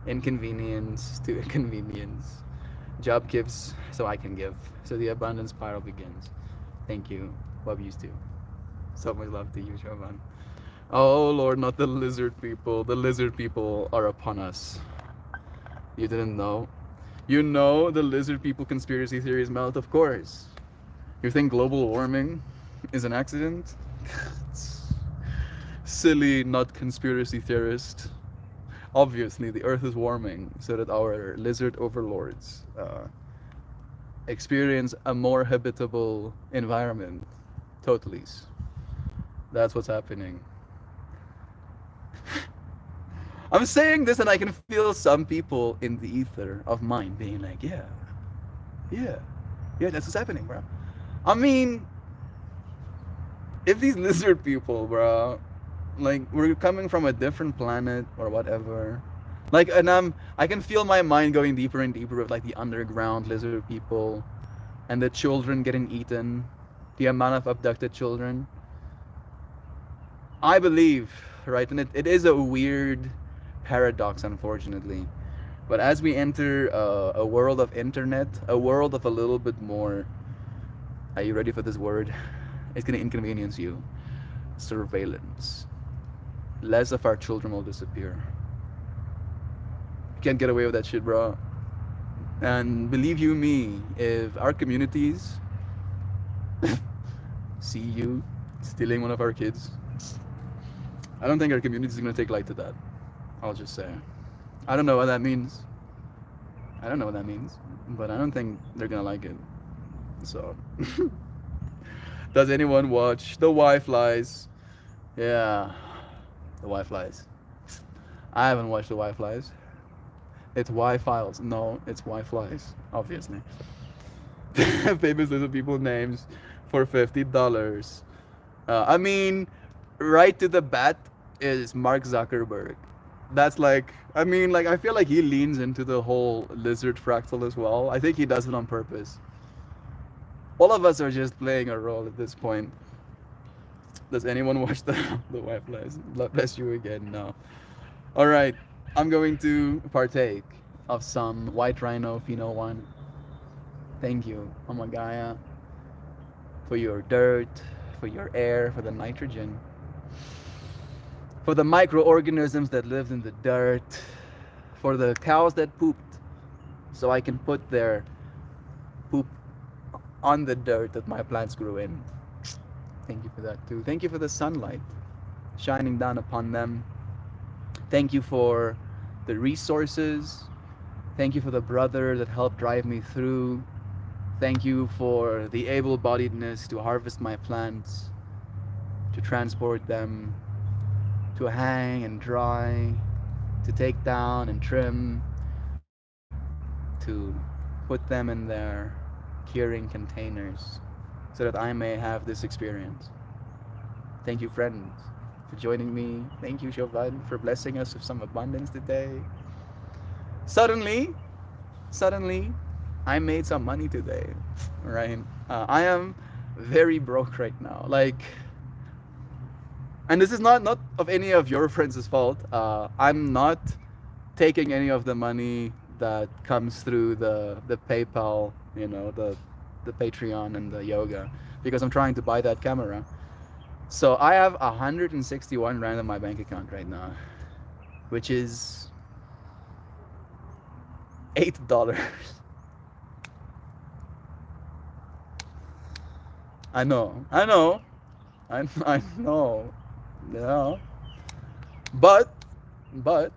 inconvenience to inconvenience. Job gives so I can give. So the abundance spiral begins. Thank you. Love you too. So much love to you, Jovan. Oh Lord, not the lizard people. The lizard people are upon us. You didn't know? You know the lizard people conspiracy theories melt, of course. You think global warming is an accident? Silly, not conspiracy theorist. Obviously, the Earth is warming so that our lizard overlords experience a more habitable environment. Totally. That's what's happening. I'm saying this and I can feel some people in the ether of mine being like, yeah, that's what's happening, bro. I mean, if these lizard people, bro, like, we're coming from a different planet or whatever, like, and I can feel my mind going deeper and deeper with like the underground lizard people and the children getting eaten, the amount of abducted children. I believe, right, and it is a weird paradox, unfortunately, but as we enter a world of internet, a world of a little bit more, are you ready for this word? It's gonna inconvenience you. Surveillance. Less of our children will disappear. You can't get away with that shit, bro. And believe you me, if our communities see you stealing one of our kids, I don't think our community is gonna take light to that. I'll just say. I don't know what that means. But I don't think they're gonna like it. So, does anyone watch The Why Flies? Yeah, The Why Flies. I haven't watched The Why Flies. It's Why Files. No, it's Why Flies, obviously. Famous little people names for $50. I mean, right to the bat is Mark Zuckerberg. That's like, I mean, like, I feel like he leans into the whole lizard fractal as well. I think he does it on purpose. All of us are just playing a role at this point. Does anyone watch the Why Flies? Bless you again. No. All right, I'm going to partake of some White Rhino Pheno 1. Thank you, Omagaya, for your dirt, for your air, for the nitrogen, for the microorganisms that lived in the dirt, for the cows that pooped, so I can put their poop on the dirt that my plants grew in. Thank you for that too. Thank you for the sunlight shining down upon them. Thank you for the resources. Thank you for the brother that helped drive me through. Thank you for the able bodiedness to harvest my plants, to transport them, to hang and dry, to take down and trim, to put them in their curing containers so that I may have this experience. Thank you, friends, for joining me. Thank you, Jovan, for blessing us with some abundance today. Suddenly, suddenly, I made some money today, right? I am very broke right now. Like, and this is not of any of your friends' fault. I'm not taking any of the money that comes through the PayPal, the Patreon and the yoga, because I'm trying to buy that camera. So I have 161 rand in my bank account right now, which is $8. I know, I know, yeah. But, but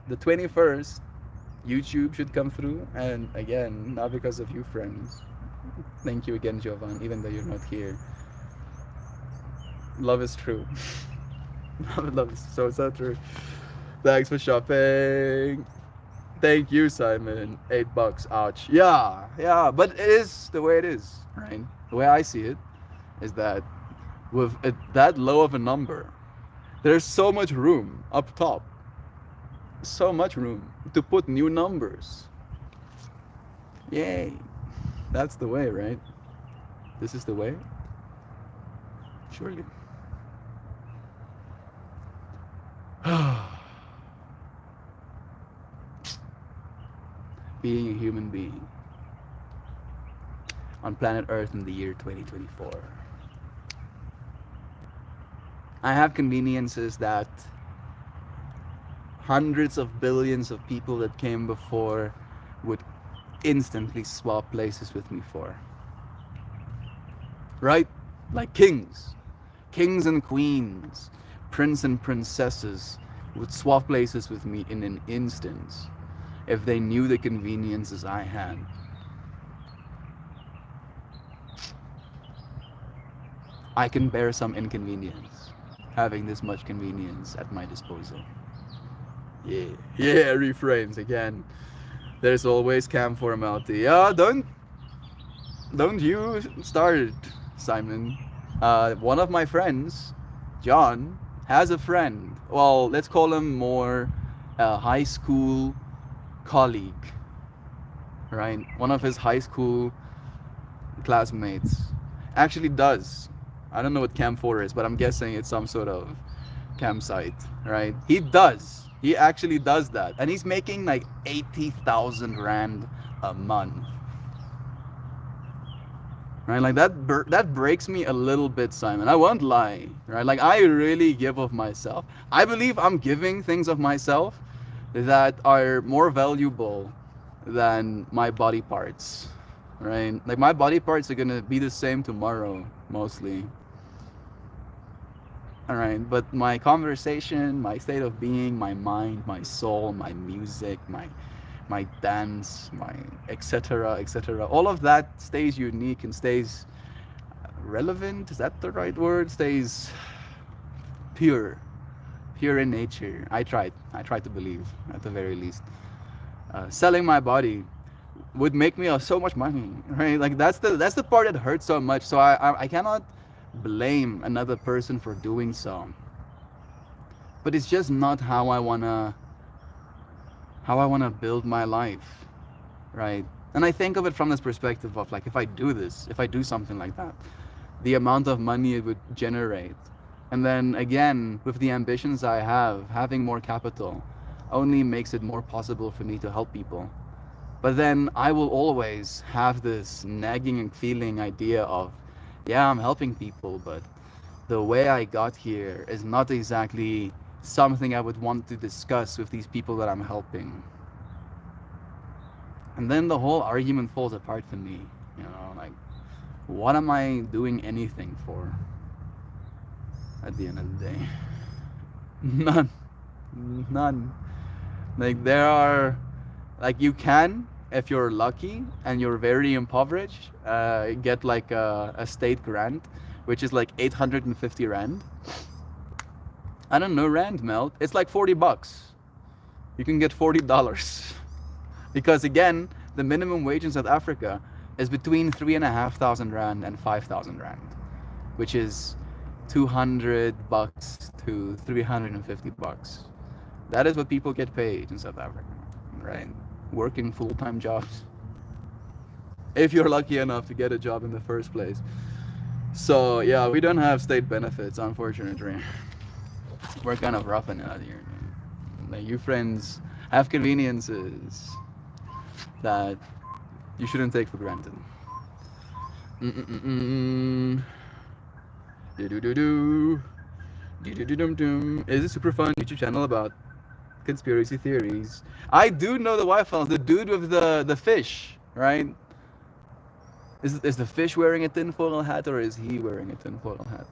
the 21st, YouTube should come through, and again, not because of you, friends. Thank you again, Jovan, even though you're not here. Love is true. Love is so true. Thanks for shopping. Thank you, Simon. $8. Ouch. Yeah. But it is the way it is, right? The way I see it is that with that low of a number, there's so much room up top. So much room to put new numbers. Yay. That's the way, right? This is the way? Surely. Being a human being on planet Earth in the year 2024. I have conveniences that hundreds of billions of people that came before would instantly swap places with me for. Right? Like kings. Kings and queens, prince and princesses would swap places with me in an instant if they knew the conveniences I had. I can bear some inconvenience having this much convenience at my disposal. Yeah, reframes again. There's always cam formality. Don't you start it, Simon. One of my friends, John, has a friend. Well, let's call him more a high school colleague, right? One of his high school classmates actually does. I don't know what Camp 4 is, but I'm guessing it's some sort of campsite, right? He does. He actually does that. And he's making like 80,000 rand a month. Right? Like that breaks me a little bit, Simon. I won't lie, right? Like I really give of myself. I believe I'm giving things of myself that are more valuable than my body parts, right? Like my body parts are gonna be the same tomorrow, mostly. All right, but my conversation, my state of being, my mind, my soul, my music, my dance, my etc., all of that stays unique and stays relevant. Is that the right word? Stays pure, pure in nature. I tried to believe, at the very least. Selling my body would make me so much money, right? Like that's the part that hurts so much. So I cannot blame another person for doing so. But it's just not how I wanna build my life, right? And I think of it from this perspective of like if I do something like that, the amount of money it would generate. And then again, with the ambitions I have, having more capital only makes it more possible for me to help people. But then I will always have this nagging and feeling idea of, yeah, I'm helping people, but the way I got here is not exactly something I would want to discuss with these people that I'm helping. And then the whole argument falls apart for me, like, what am I doing anything for? at the end of the day. None. None. Like there are, like you can, if you're lucky and you're very impoverished, get like a state grant, which is like 850 rand. I don't know rand melt. It's like $40. You can get $40 because again, the minimum wage in South Africa is between 3,500 rand and 5,000 rand, which is $200 to $350. That is what people get paid in South Africa, right? Working full-time jobs. If you're lucky enough to get a job in the first place. So yeah, we don't have state benefits, unfortunately. We're kind of roughing it out here. Like you friends have conveniences that you shouldn't take for granted. Mm-mm-mm-mm. Do-do-do-do. Do-do-do-dum-dum. Is a super fun YouTube channel about conspiracy theories. I do know the Wi-Fi. The dude with the fish, right? Is the fish wearing a tinfoil hat or is he wearing a tinfoil hat?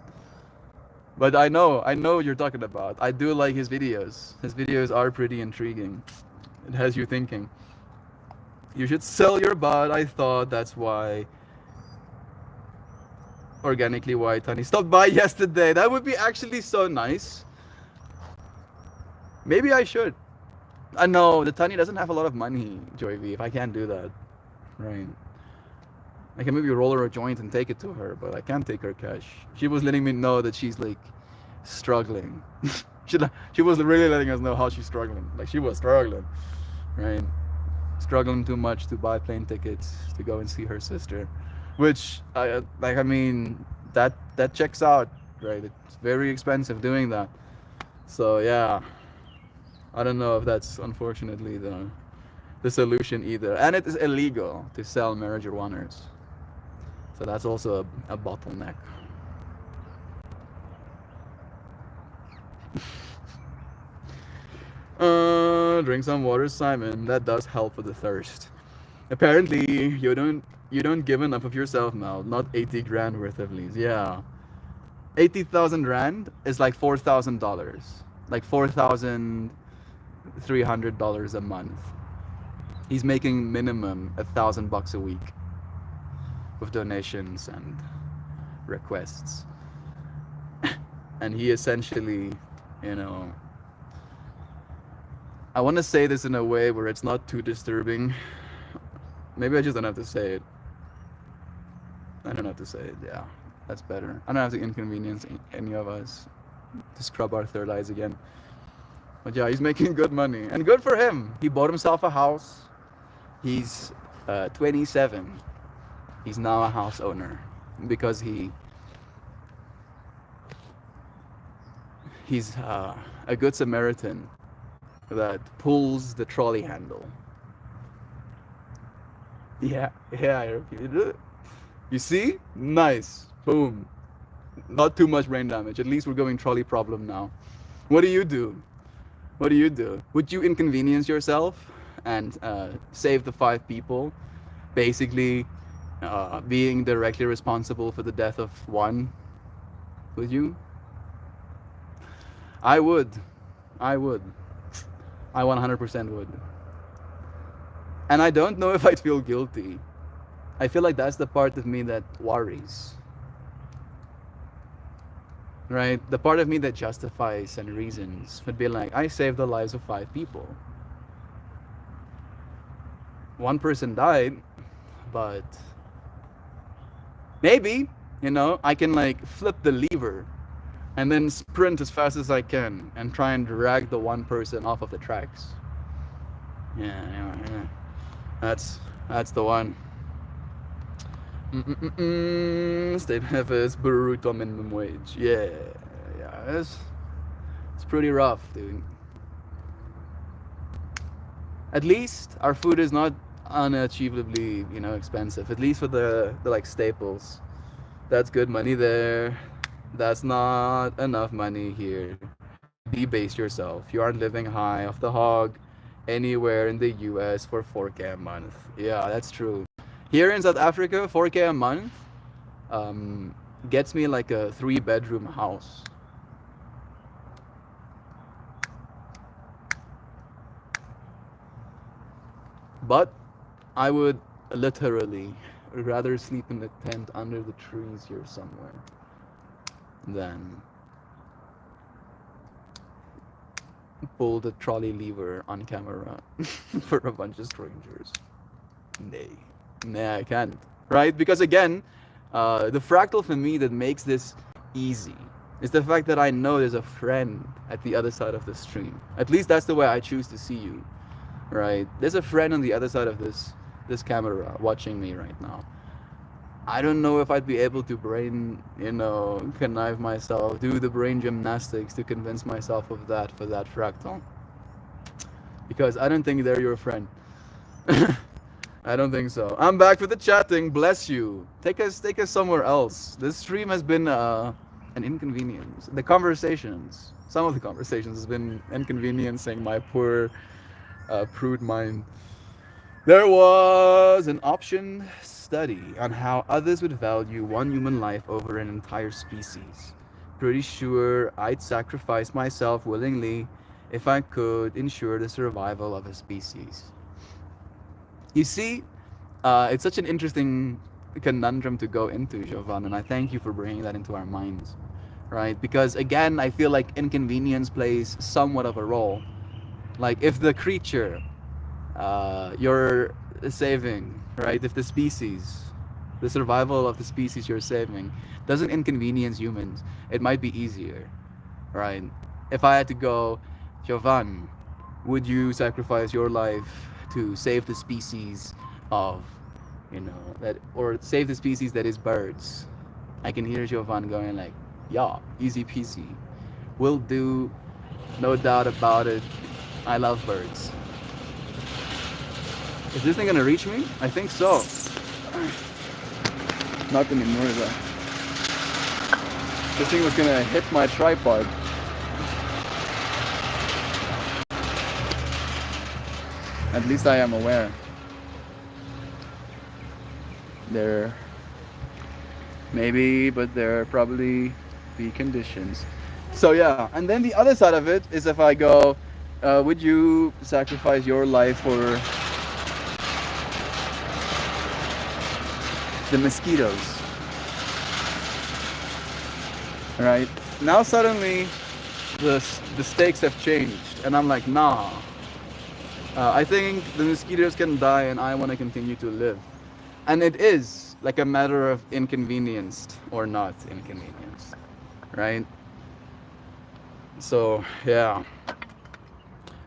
But I know what you're talking about. I do like his videos. His videos are pretty intriguing. It has you thinking. You should sell your butt. I thought that's why organically white honey stopped by yesterday. That would be actually so nice. Maybe I should. I know the Tani doesn't have a lot of money, Joy V. If I can't do that, right? I can maybe roll her a joint and take it to her, but I can't take her cash. She was letting me know that she's like struggling. she was really letting us know how she's struggling. Like she was struggling, right? Struggling too much to buy plane tickets to go and see her sister, which I like. I mean, that checks out, right? It's very expensive doing that. So yeah, I don't know if that's unfortunately the solution either, and it is illegal to sell marijuanas. So that's also a bottleneck. Drink some water, Simon. That does help with the thirst. Apparently, you don't give enough of yourself, Mel. Not 80 grand worth of leaves. Yeah, 80,000 rand is like $4,000, like $4,300 a month. He's making minimum $1,000 a week with donations and requests. And he essentially, you know, I want to say this in a way where it's not too disturbing. Maybe I just don't have to say it. I don't have to say it. Yeah, that's better. I don't have to inconvenience any of us to scrub our third eyes again. But yeah, he's making good money. And good for him. He bought himself a house. He's 27. He's now a house owner because he's a good Samaritan that pulls the trolley handle. Yeah, I repeated it. You see? Nice. Boom. Not too much brain damage. At least we're going trolley problem now. What do you do? What do you do? Would you inconvenience yourself and save the 5 people? Basically, being directly responsible for the death of one? Would you? I would. I would. I 100% would. And I don't know if I'd feel guilty. I feel like that's the part of me that worries. Right? The part of me that justifies and reasons would be like, I saved the lives of 5 people. One person died, but maybe, I can like flip the lever and then sprint as fast as I can and try and drag the one person off of the tracks. Yeah. That's the one. State benefits, brutal minimum wage. Yeah, it's pretty rough, dude. At least our food is not unachievably, expensive. At least for the like staples. That's good money there. That's not enough money here. Debase yourself. You aren't living high off the hog anywhere in the US for 4K a month. Yeah, that's true. Here in South Africa, 4K a month gets me like a 3-bedroom house. But I would literally rather sleep in the tent under the trees here somewhere than pull the trolley lever on camera for a bunch of strangers. Nay. Nay, I can't. Right? Because again, the fractal for me that makes this easy is the fact that I know there's a friend at the other side of the stream. At least that's the way I choose to see you. Right? There's a friend on the other side of this camera watching me right now. I don't know if I'd be able to brain, connive myself, do the brain gymnastics to convince myself of that for that fractal. Because I don't think they're your friend. I don't think so. I'm back with the chatting. Bless you. Take us somewhere else. This stream has been an inconvenience. The conversations, some of the conversations, has been inconveniencing my poor, prude mind. There was an option study on how others would value one human life over an entire species. Pretty sure I'd sacrifice myself willingly if I could ensure the survival of a species. You see, it's such an interesting conundrum to go into, Jovan, and I thank you for bringing that into our minds, right? Because again, I feel like inconvenience plays somewhat of a role. Like if the creature you're saving, right? If the species, the survival of the species you're saving doesn't inconvenience humans, it might be easier, right? If I had to go, Jovan, would you sacrifice your life to save the species of, that, or save the species that is birds? I can hear Jovan going like, yeah, easy peasy. Will do, no doubt about it. I love birds. Is this thing gonna reach me? I think so. Not anymore though. This thing was gonna hit my tripod. At least I am aware. There maybe, but there probably be conditions. So yeah, and then the other side of it is if I go, would you sacrifice your life for the mosquitoes? Right? Now suddenly the stakes have changed and I'm like, nah. I think the mosquitoes can die and I want to continue to live. And it is like a matter of inconvenienced or not inconvenienced. Right? So, yeah.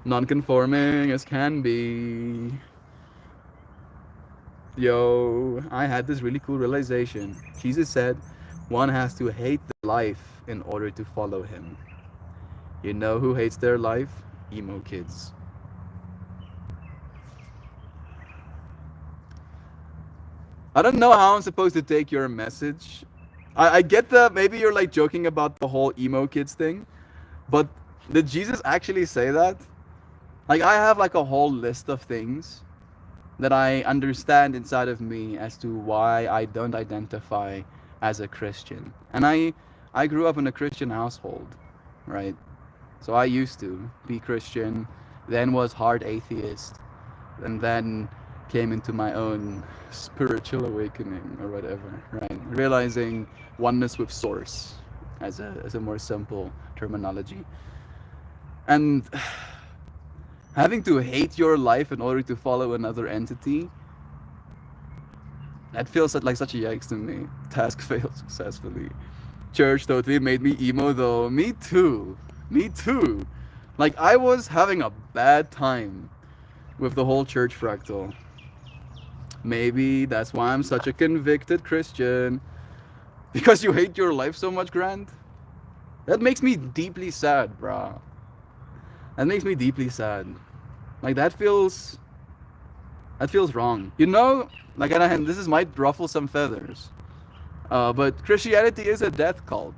Non-conforming as can be. Yo, I had this really cool realization. Jesus said, one has to hate their life in order to follow him. You know who hates their life? Emo kids. I don't know how I'm supposed to take your message. I get that maybe you're like joking about the whole emo kids thing, but did Jesus actually say that? Like I have like a whole list of things that I understand inside of me as to why I don't identify as a Christian. And I grew up in a Christian household, right? So I used to be Christian, then was hard atheist, and then came into my own spiritual awakening or whatever, right? Realizing oneness with source as a more simple terminology. And having to hate your life in order to follow another entity, that feels like such a yikes to me. Task failed successfully. Church totally made me emo though. Me too. Me too. Like I was having a bad time with the whole church fractal. Maybe that's why I'm such a convicted Christian. Because you hate your life so much, Grant? That makes me deeply sad, brah. That makes me deeply sad. Like that feels wrong. Like, and this might ruffle some feathers. But Christianity is a death cult.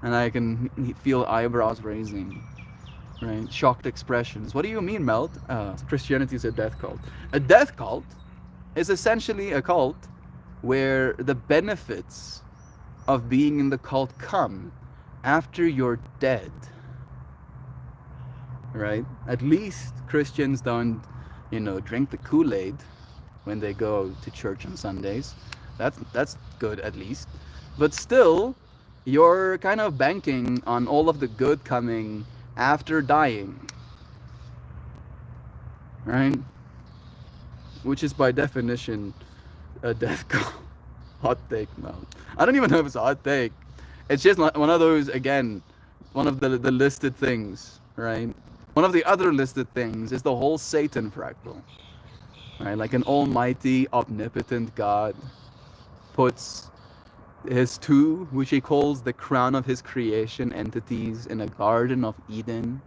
And I can feel eyebrows raising. Right? Shocked expressions. What do you mean, Melt? Christianity is a death cult. A death cult is essentially a cult where the benefits of being in the cult come after you're dead. right? At least Christians don't, drink the Kool-Aid when they go to church on Sundays. That's good at least. But still, you're kind of banking on all of the good coming after dying, right? Which is by definition a death call. Hot take, no. I don't even know if it's a hot take. It's just one of those, again, one of the listed things, right? One of the other listed things is the whole Satan fractal, right? Like an almighty, omnipotent God puts his two, which he calls the crown of his creation entities, in a garden of Eden.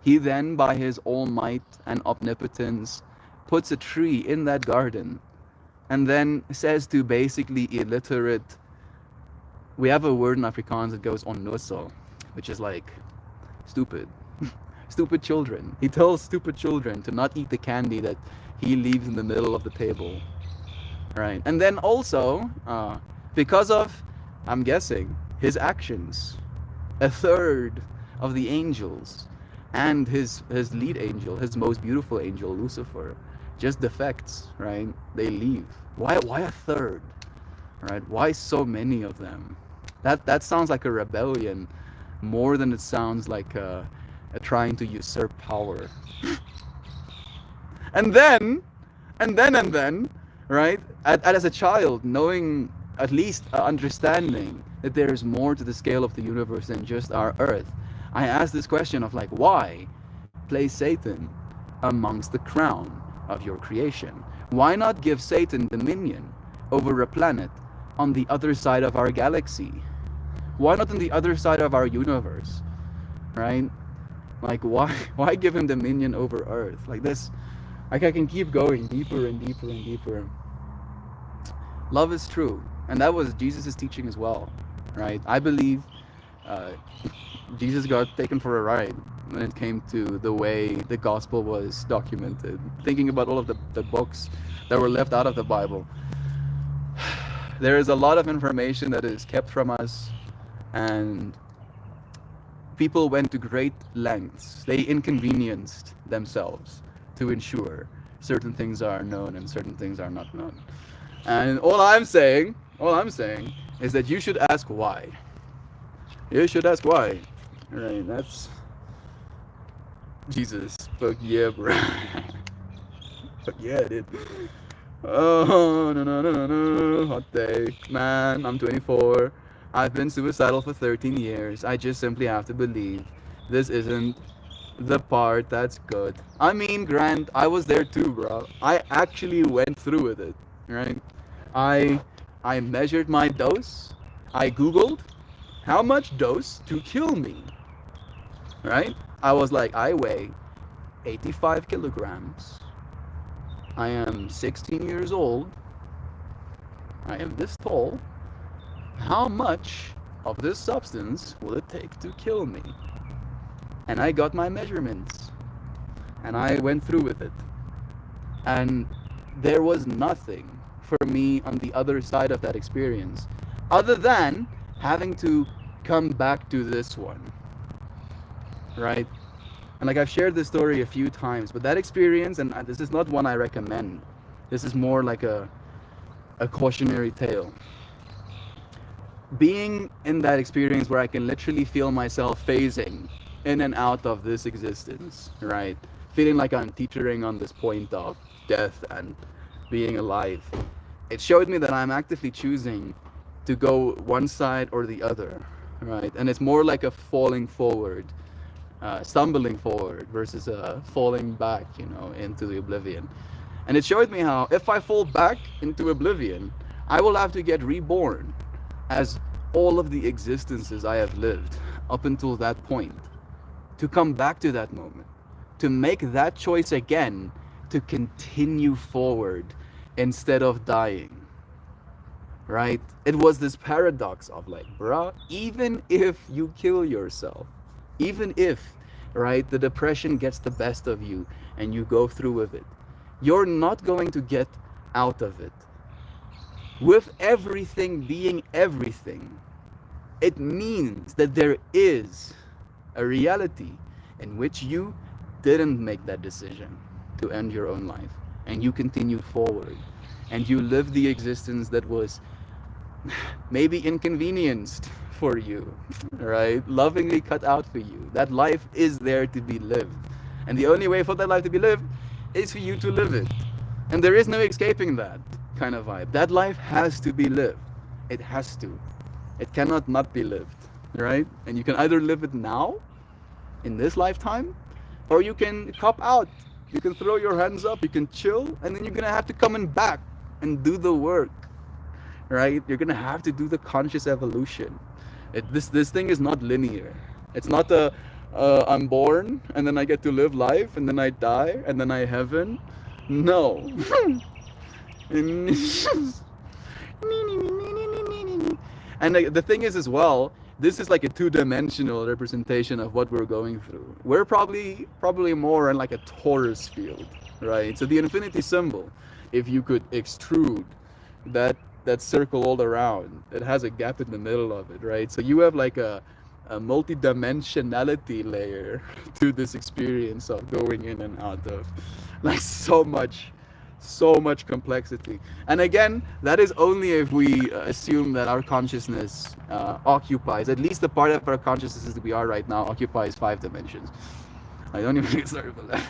He then, by his all might and omnipotence, puts a tree in that garden and then says to basically illiterate, we have a word in Afrikaans that goes onnozel, which is like stupid. Stupid children. He tells stupid children to not eat the candy that he leaves in the middle of the table. Right. And then also, because of, I'm guessing, his actions, a third of the angels and his lead angel, his most beautiful angel, Lucifer, just defects, right? They leave. Why a third? Right? Why so many of them? That sounds like a rebellion more than it sounds like a trying to usurp power. And then, right? As a child, knowing, at least understanding that there is more to the scale of the universe than just our Earth, I asked this question of like, why place Satan amongst the crown of your creation? Why not give Satan dominion over a planet on the other side of our galaxy? Why not on the other side of our universe? Right? Like, why give him dominion over Earth? Like this, like I can keep going deeper and deeper and deeper. Love is true, and that was Jesus' teaching as well, right? I believe Jesus got taken for a ride when it came to the way the gospel was documented. Thinking about all of the books that were left out of the Bible, there is a lot of information that is kept from us, and people went to great lengths. They inconvenienced themselves to ensure certain things are known and certain things are not known. And all I'm saying is that you should ask why. You should ask why. Right, that's Jesus. Fuck yeah, bro. Fuck yeah, dude. Oh, no. Hot take. Man, I'm 24. I've been suicidal for 13 years. I just simply have to believe this isn't the part that's good. I mean, Grant, I was there too, bro. I actually went through with it, right? I measured my dose. I Googled how much dose to kill me, right? I was like, I weigh 85 kilograms. I am 16 years old. I am this tall. How much of this substance will it take to kill me? And I got my measurements. And I went through with it. And there was nothing for me on the other side of that experience, other than having to come back to this one, right? And like I've shared this story a few times, but that experience, and this is not one I recommend. This is more like a cautionary tale. Being in that experience where I can literally feel myself phasing in and out of this existence, right? Feeling like I'm teetering on this point of death and being alive. It showed me that I'm actively choosing to go one side or the other, right? And it's more like a falling forward, stumbling forward versus a falling back, into the oblivion. And it showed me how if I fall back into oblivion, I will have to get reborn as all of the existences I have lived up until that point, to come back to that moment, to make that choice again, to continue forward instead of dying, right? It was this paradox of like, bruh, even if you kill yourself, even if, right, the depression gets the best of you and you go through with it, you're not going to get out of it. With everything being everything, it means that there is a reality in which you didn't make that decision to end your own life, and you continued forward, and you lived the existence that was maybe inconvenienced for you, right? Lovingly cut out for you. That life is there to be lived. And the only way for that life to be lived is for you to live it. And there is no escaping that kind of vibe. That life has to be lived. It has to. It cannot not be lived, right? And you can either live it now, in this lifetime, or you can cop out. You can throw your hands up, you can chill, and then you're gonna have to come in back and do the work, right? You're gonna have to do the conscious evolution. This thing is not linear. It's not a I'm born and then I get to live life and then I die and then I heaven. No. And the thing is as well, this is like a two-dimensional representation of what we're going through. We're probably more in like a torus field, right? So the infinity symbol, if you could extrude that circle all around, it has a gap in the middle of it, right? So you have like a multi-dimensionality layer to this experience of going in and out of like so much complexity. And again, that is only if we assume that our consciousness occupies, at least the part of our consciousness that we are right now occupies 5 dimensions. I don't even get started with that.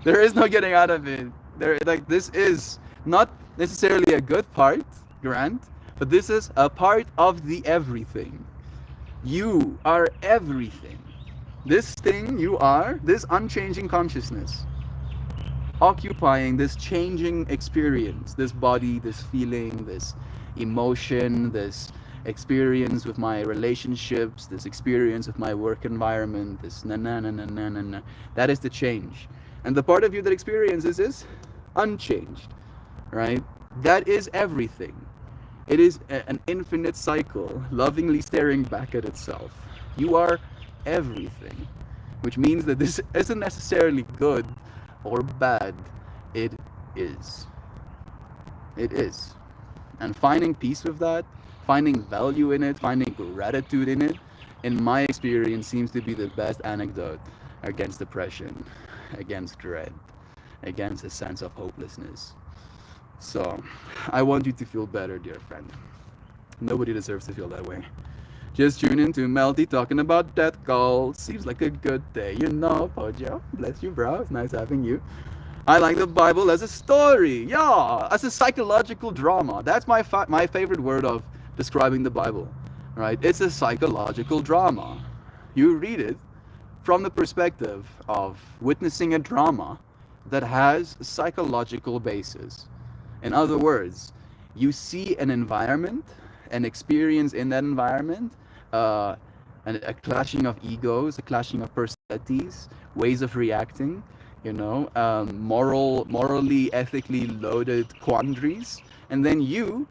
There is no getting out of it. Like, this is not necessarily a good part, Grant, but this is a part of the everything. You are everything. This thing you are, this unchanging consciousness, occupying this changing experience, this body, this feeling, this emotion, this experience with my relationships, this experience with my work environment, this na na na na na na na. That is the change. And the part of you that experiences is unchanged, right? That is everything. It is an infinite cycle, lovingly staring back at itself. You are everything, which means that this isn't necessarily good or bad. It is. It is. And finding peace with that, finding value in it, finding gratitude in it, in my experience, seems to be the best antidote against depression, against dread, against a sense of hopelessness. So, I want you to feel better, dear friend. Nobody deserves to feel that way. Just tune in to Melty talking about death calls. Seems like a good day, you know, Pojo. Bless you, bro. It's nice having you. I like the Bible as a story. Yeah, as a psychological drama. That's my favorite word of describing the Bible, right? It's a psychological drama. You read it from the perspective of witnessing a drama that has a psychological basis. In other words, you see an environment, an experience in that environment, a clashing of egos, a clashing of personalities, ways of reacting, morally, ethically loaded quandaries, and then you,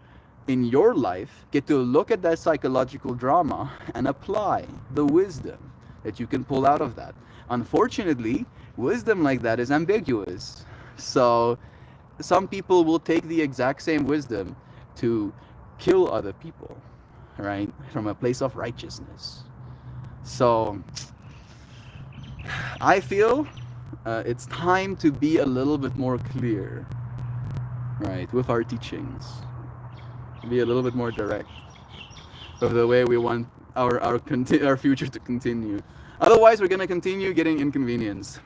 in your life, get to look at that psychological drama and apply the wisdom that you can pull out of that. Unfortunately, wisdom like that is ambiguous. So some people will take the exact same wisdom to kill other people, right? From a place of righteousness. So I feel it's time to be a little bit more clear, right, with our teachings. Be a little bit more direct of the way we want our future to continue. Otherwise, we're gonna continue getting inconvenienced.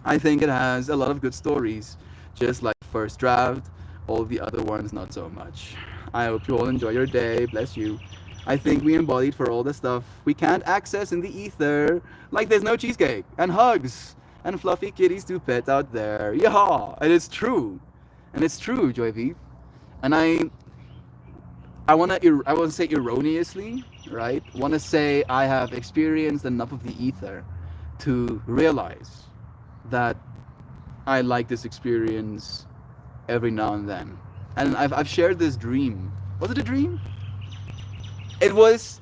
I think it has a lot of good stories, just like First Draft. All the other ones, not so much. I hope you all enjoy your day. Bless you. I think we embodied for all the stuff we can't access in the ether. Like there's no cheesecake and hugs and fluffy kitties to pet out there. Yeah, and it's true. And it's true, Joy V. And I wanna say erroneously, right? Wanna say I have experienced enough of the ether to realize that I like this experience every now and then. And I've shared this dream. Was it a dream? It was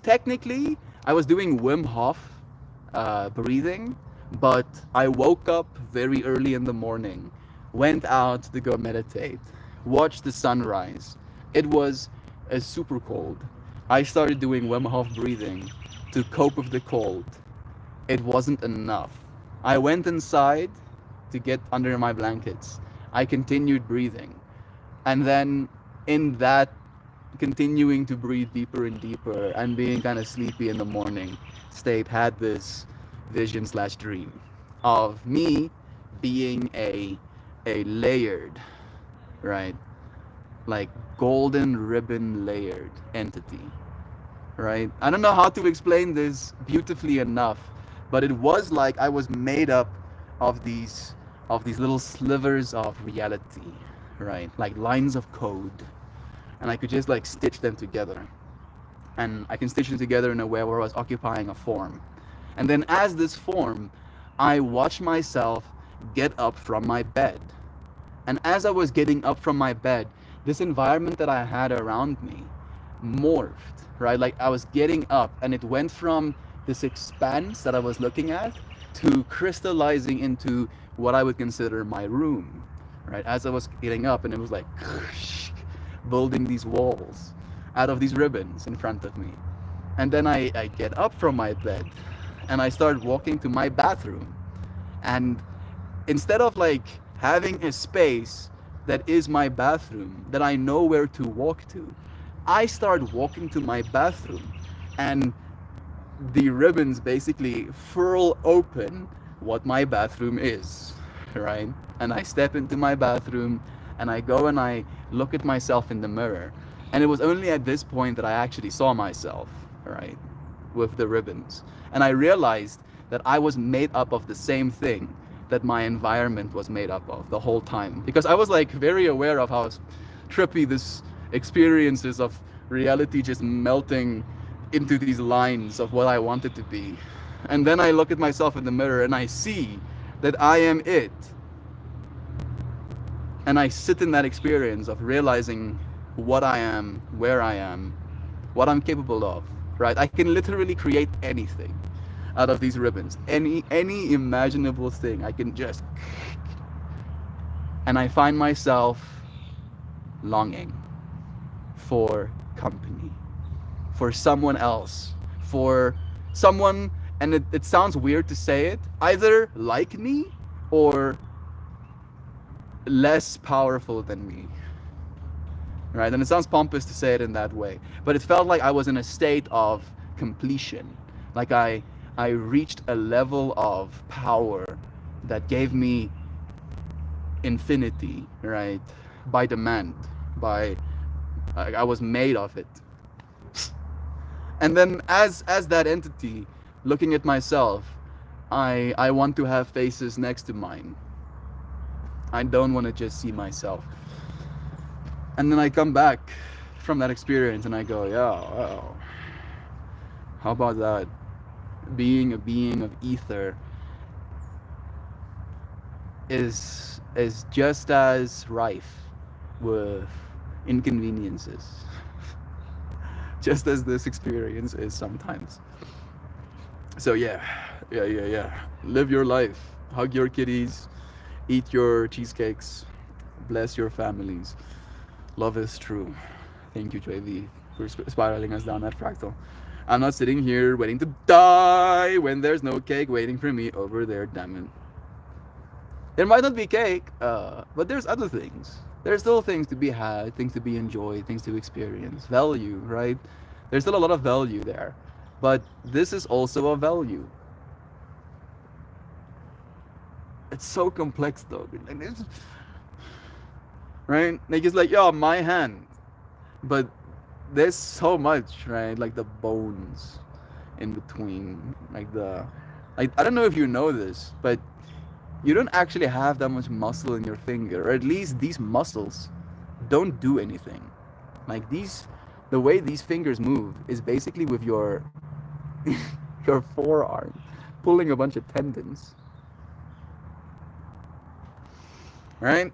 technically, I was doing Wim Hof breathing, but I woke up very early in the morning, went out to go meditate, watched the sunrise. It was super cold. I started doing Wim Hof breathing to cope with the cold. It wasn't enough. I went inside to get under my blankets. I continued breathing. And then, in that continuing to breathe deeper and deeper and being kind of sleepy in the morning state, had this vision slash dream of me being a layered, right, like golden ribbon layered entity, right? I don't know how to explain this beautifully enough, but it was like I was made up of these little slivers of reality, right? Like lines of code, and I could just like stitch them together. And I can stitch them together in a way where I was occupying a form. And then as this form, I watched myself get up from my bed. And as I was getting up from my bed, this environment that I had around me morphed, right? Like I was getting up and it went from this expanse that I was looking at to crystallizing into what I would consider my room, right? As I was getting up, and it was like building these walls out of these ribbons in front of me. And then I get up from my bed and I start walking to my bathroom. And instead of like having a space that is my bathroom that I know where to walk to, I start walking to my bathroom, and the ribbons basically furl open what my bathroom is, right? And I step into my bathroom and I go and I look at myself in the mirror. And it was only at this point that I actually saw myself, right? With the ribbons. And I realized that I was made up of the same thing that my environment was made up of the whole time. Because I was like very aware of how trippy this experience is of reality just melting into these lines of what I want it to be. And then I look at myself in the mirror and I see that I am it. And I sit in that experience of realizing what I am, where I am, what I'm capable of, right? I can literally create anything out of these ribbons. Any imaginable thing I can just, and I find myself longing for company, for someone else, for someone, and it sounds weird to say it, either like me or less powerful than me, right? And it sounds pompous to say it in that way, but it felt like I was in a state of completion. Like I reached a level of power that gave me infinity, right? By demand, by I was made of it. And then as that entity, looking at myself, I want to have faces next to mine. I don't want to just see myself. And then I come back from that experience and I go, yeah, wow. How about that? Being a being of ether is just as rife with inconveniences, just as this experience is sometimes. So yeah. Live your life. Hug your kitties. Eat your cheesecakes. Bless your families. Love is true. Thank you, JV, for spiraling us down that fractal. I'm not sitting here waiting to die when there's no cake waiting for me over there, damn it. There might not be cake, but there's other things. There's still things to be had, things to be enjoyed, things to experience. Value, right? There's still a lot of value there. But this is also a value. It's so complex though. Right? Like it's like, yo, my hand. But there's so much, right? Like the bones in between. Like I don't know if you know this, but you don't actually have that much muscle in your finger, or at least these muscles don't do anything. Like the way these fingers move is basically with your your forearm pulling a bunch of tendons, right?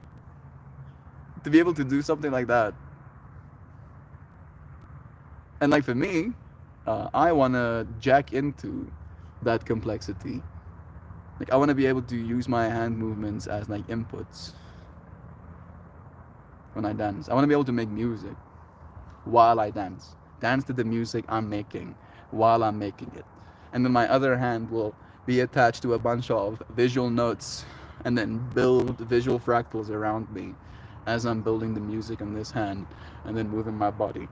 To be able to do something like that. And like for me, I want to jack into that complexity. Like I want to be able to use my hand movements as like inputs when I dance. I want to be able to make music while I dance. Dance to the music I'm making while I'm making it. And then my other hand will be attached to a bunch of visual notes and then build visual fractals around me as I'm building the music in this hand and then moving my body.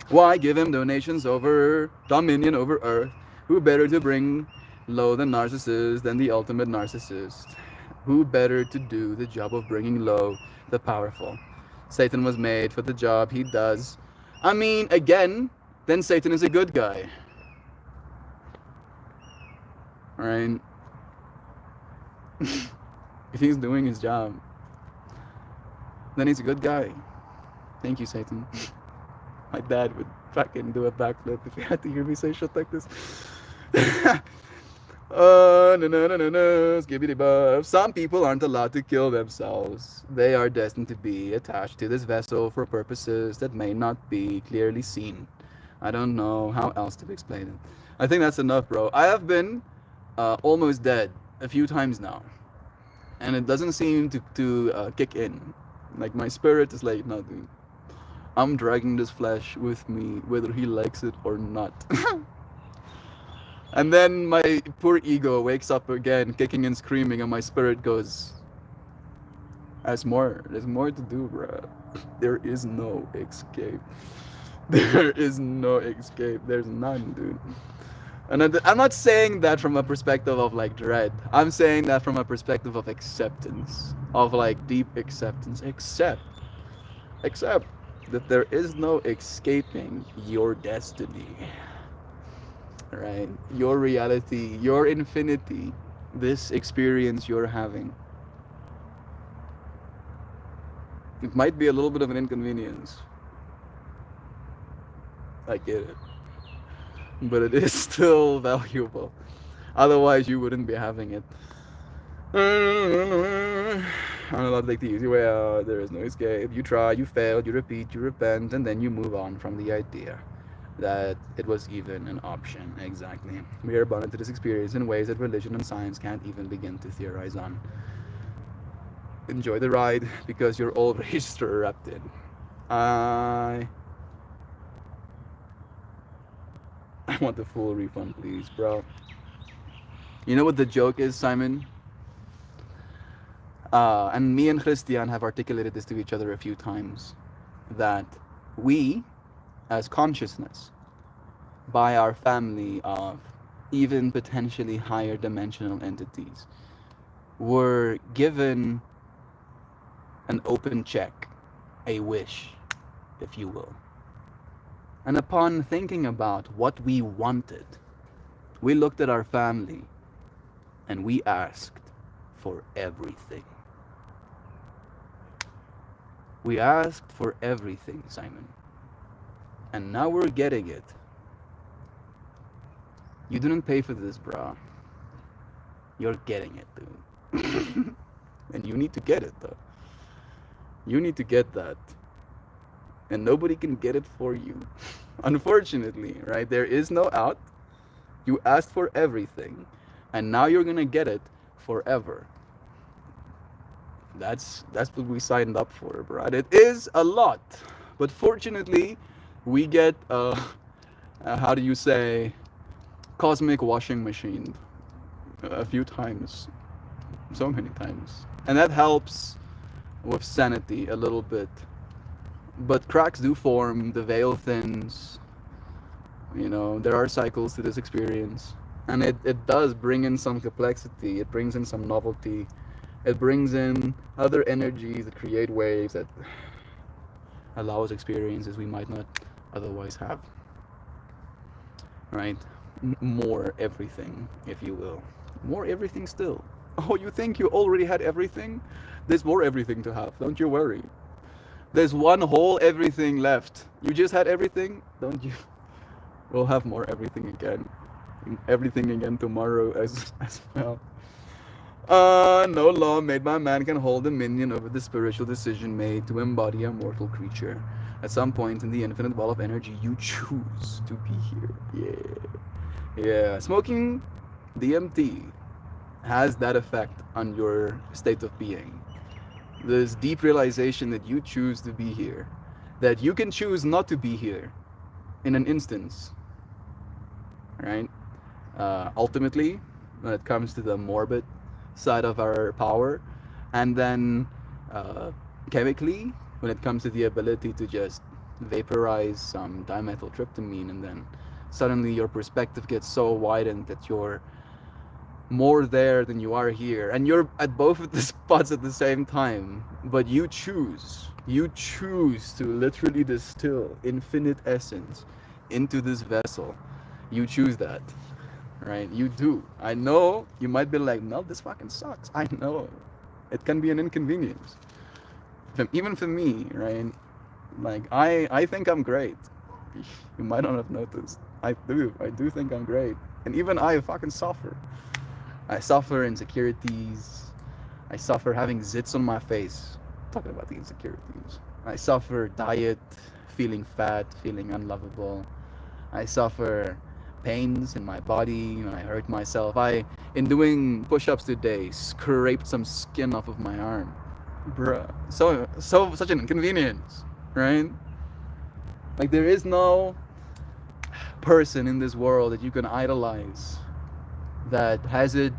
Why give him donations over dominion over earth? Who better to bring low the narcissist than the ultimate narcissist? Who better to do the job of bringing low the powerful? Satan was made for the job he does. I mean, again, then Satan is a good guy. Alright? If he's doing his job, then he's a good guy. Thank you, Satan. My dad would fucking do a backflip if he had to hear me say shit like this. No, skibbity buff. Some people aren't allowed to kill themselves. They are destined to be attached to this vessel for purposes that may not be clearly seen. I don't know how else to explain it. I think that's enough, bro. I have been almost dead a few times now, and it doesn't seem to kick in. Like, my spirit is like, no, dude. I'm dragging this flesh with me, whether he likes it or not. And then my poor ego wakes up again, kicking and screaming, and my spirit goes, there's more to do, bro. There is no escape. There is no escape. There's none, dude. And I'm not saying that from a perspective of like dread. I'm saying that from a perspective of acceptance, of like deep acceptance. Accept that there is no escaping your destiny. Right? Your reality, your infinity, this experience you're having. It might be a little bit of an inconvenience. I get it. But it is still valuable. Otherwise, you wouldn't be having it. I'm allowed to take the easy way out. There is no escape. You try, you fail, you repeat, you repent, and then you move on from the idea that it was even an option. Exactly. We are bonded to this experience in ways that religion and science can't even begin to theorize on. Enjoy the ride because you're already erupted. I want the full refund, please, bro. You know what the joke is, Simon? And me and Christian have articulated this to each other a few times, that we, as consciousness, by our family of even potentially higher dimensional entities, were given an open check, a wish, if you will. And upon thinking about what we wanted, we looked at our family and we asked for everything. We asked for everything, Simon. And now we're getting it. You didn't pay for this, bro. You're getting it, dude. And you need to get it, though. You need to get that. And nobody can get it for you. Unfortunately, right? There is no out. You asked for everything. And now you're gonna get it forever. That's what we signed up for, bro. It is a lot. But fortunately, we get how do you say, cosmic washing machine a few times, so many times, and that helps with sanity a little bit. But cracks do form, the veil thins, you know, there are cycles to this experience, and it does bring in some complexity, it brings in some novelty, it brings in other energies that create waves that allow us experiences we might not otherwise have, right? More everything, if you will. More everything still. Oh, you think you already had everything? There's more everything to have, don't you worry. There's one whole everything left. You just had everything, don't you? We'll have more everything again. Everything again tomorrow as well. No law made by man can hold dominion over the spiritual decision made to embody a mortal creature. At some point in the infinite ball of energy, you choose to be here. Yeah. Smoking DMT has that effect on your state of being. This deep realization that you choose to be here. that you can choose not to be here in an instance, right? Ultimately, when it comes to the morbid side of our power, and then uh, chemically, when it comes to the ability to just vaporize some dimethyltryptamine, and then suddenly your perspective gets so widened that you're more there than you are here, and you're at both of the spots at the same time, but you choose to literally distill infinite essence into this vessel. You choose that, right? You do. I know you might be like, no, this fucking sucks. I know it can be an inconvenience, even for me, right? Like I think I'm great. You might not have noticed. I do think I'm great, and even I fucking suffer. I suffer insecurities. I suffer having zits on my face. Talking about the insecurities. I suffer diet, feeling fat, feeling unlovable. I suffer pains in my body when I hurt myself. In doing push-ups today, scraped some skin off of my arm. Bruh. Such an inconvenience, right? Like, there is no person in this world that you can idolize that has it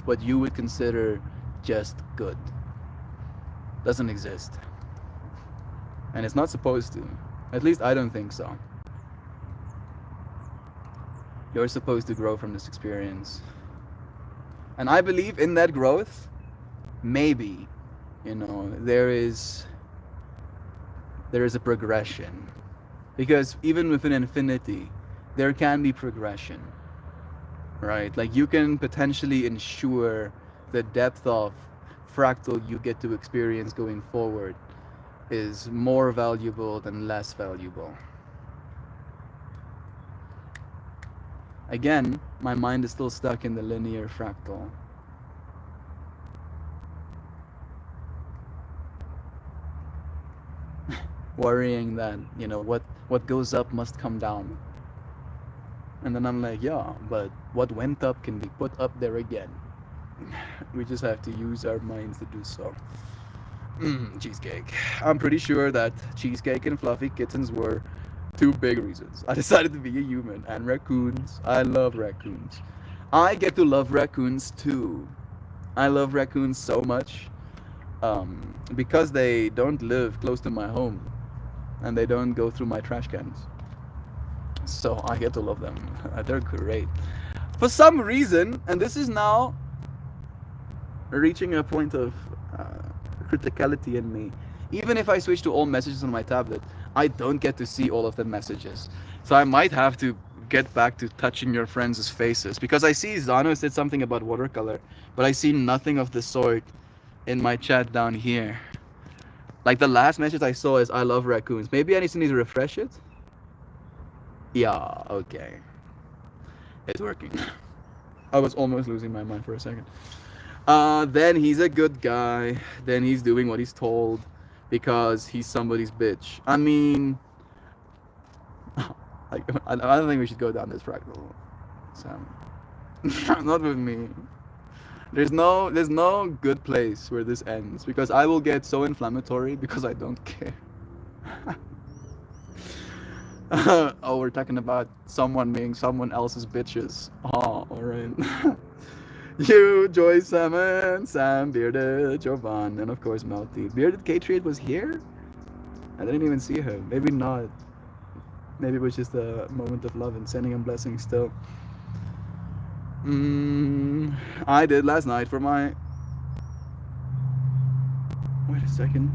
what you would consider just good. Doesn't exist. And it's not supposed to. At least I don't think so. You're supposed to grow from this experience. And I believe in that growth, maybe, there is a progression. Because even within infinity, there can be progression. Right? Like, you can potentially ensure the depth of fractal you get to experience going forward is more valuable than less valuable. Again, my mind is still stuck in the linear fractal. Worrying that, what goes up must come down. And then I'm like, yeah, but what went up can be put up there again. We just have to use our minds to do so. Cheesecake. I'm pretty sure that cheesecake and fluffy kittens were two big reasons I decided to be a human. And raccoons. I love raccoons. I get to love raccoons too. I love raccoons so much because they don't live close to my home and they don't go through my trash cans. So I get to love them. They're great. For some reason, and this is now reaching a point of criticality in me. Even if I switch to all messages on my tablet, I don't get to see all of the messages. So I might have to get back to touching your friends' faces. Because I see Zano said something about watercolor, but I see nothing of the sort in my chat down here. Like, the last message I saw is I love raccoons. Maybe I need to refresh it? Yeah, okay. It's working. I was almost losing my mind for a second. Then he's a good guy. Then he's doing what he's told because he's somebody's bitch. I mean, I don't think we should go down this fractal. So, not with me. There's no good place where this ends because I will get so inflammatory because I don't care. Oh, we're talking about someone being someone else's bitches. Oh, alright. You, Joy Salmon, Sam, Bearded, Jovan, and of course Melty. Bearded K-Trade was here? I didn't even see him. Maybe not. Maybe it was just a moment of love and sending him blessings still. I did last night for my... Wait a second.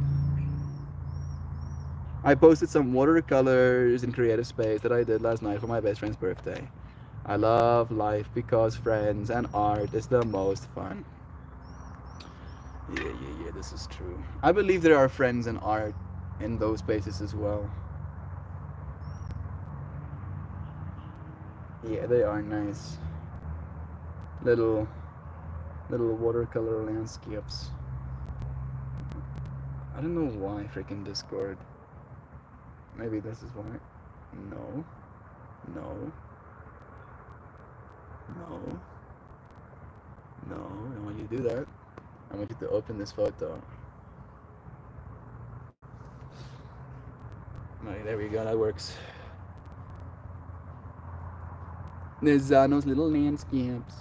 I posted some watercolors in creative space that I did last night for my best friend's birthday. I love life because friends and art is the most fun. Yeah, this is true. I believe there are friends and art in those spaces as well. Yeah, they are nice. Little watercolor landscapes. I don't know why freaking Discord. Maybe this is why. No. No. No. No, I don't want you to do that. I want you to open this photo. Right, there we go. That works. There's Zano's little landscapes.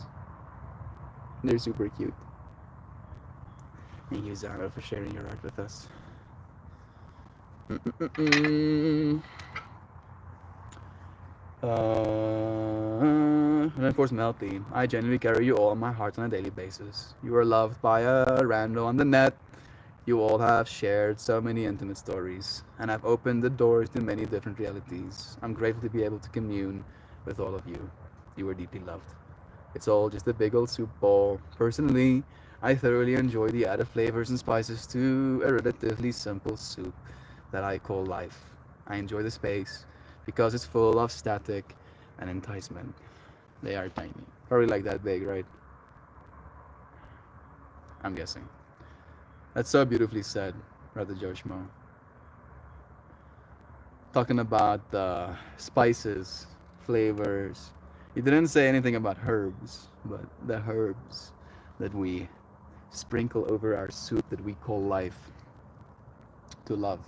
They're super cute. Thank you, Zano, for sharing your art with us. Mm-mm-mm. And of course, Melty. I genuinely carry you all in my heart on a daily basis. You are loved by a rando on the net. You all have shared so many intimate stories, and have opened the doors to many different realities. I'm grateful to be able to commune with all of you. You are deeply loved. It's all just a big old soup bowl. Personally, I thoroughly enjoy the added flavors and spices to a relatively simple soup that I call life. I enjoy the space because it's full of static and enticement. They are tiny. Probably like that big, right? I'm guessing. That's so beautifully said, Brother Joshmo. Talking about the spices, flavors. You didn't say anything about herbs, but the herbs that we sprinkle over our soup that we call life to love.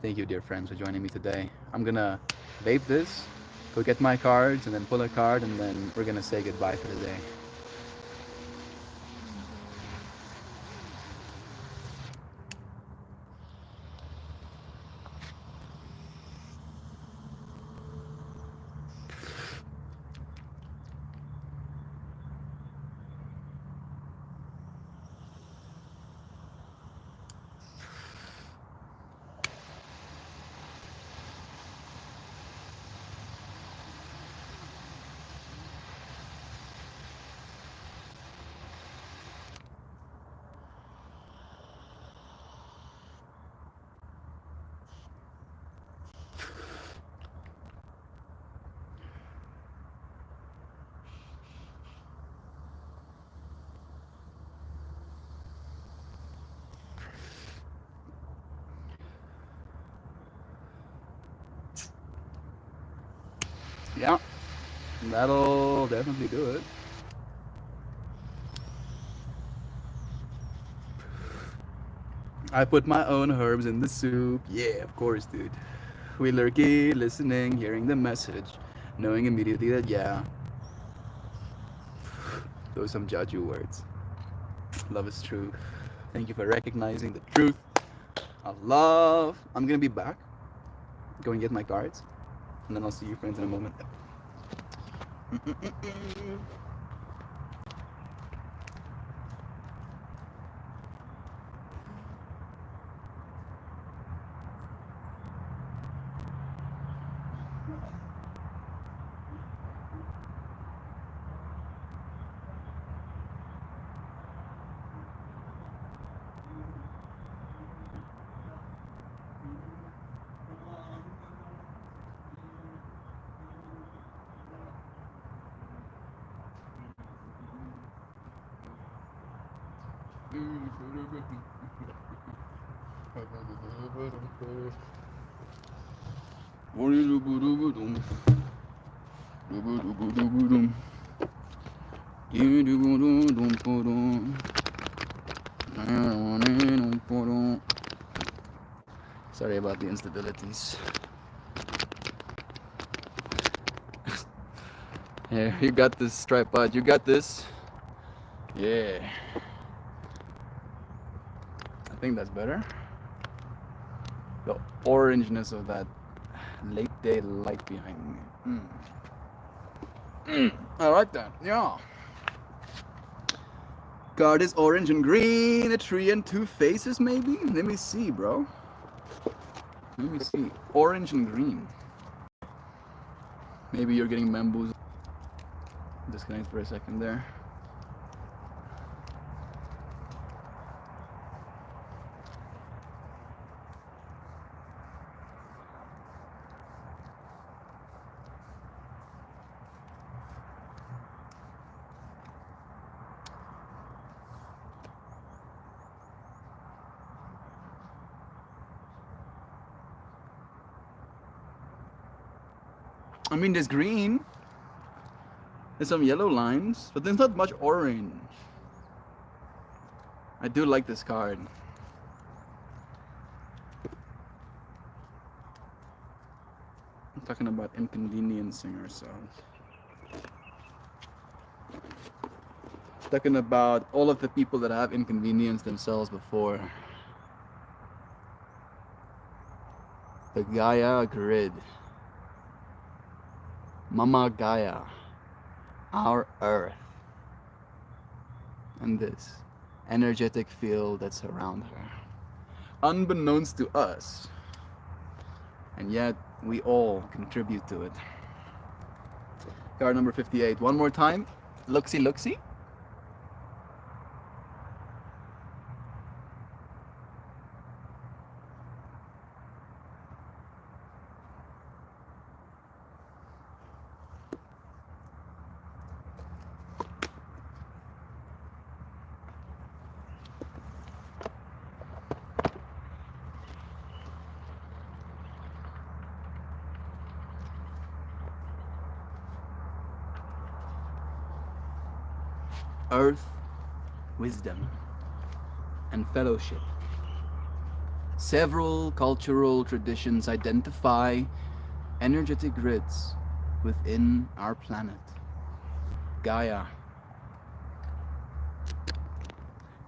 Thank you, dear friends, for joining me today. I'm gonna vape this, go get my cards, and then pull a card, and then we're gonna say goodbye for the day. Yeah, that'll definitely do it. I put my own herbs in the soup. Yeah, of course, dude. We lurky, listening, hearing the message, knowing immediately that, yeah, those some judgy words. Love is true. Thank you for recognizing the truth of love. I'm gonna be back. Go and get my cards, and then I'll see you friends in a moment. Sorry about the instabilities. Here, you got this, tripod. You got this. Yeah. I think that's better. The orangeness of that late day light behind me. I like that. Yeah. Card is orange and green. A tree and two faces, maybe? Let me see, bro. Let me see. Orange and green. Maybe you're getting bamboozled. Disconnect for a second there. I mean, there's green. There's some yellow lines, but there's not much orange. I do like this card. Talking about inconveniencing ourselves. Talking about all of the people that have inconvenienced themselves before. The Gaia grid. Mama Gaia. Our Earth. And this energetic field that's around her. Unbeknownst to us. And yet, we all contribute to it. Card number 58. One more time. Looksy, looksy. Earth, wisdom, and fellowship. Several cultural traditions identify energetic grids within our planet. Gaia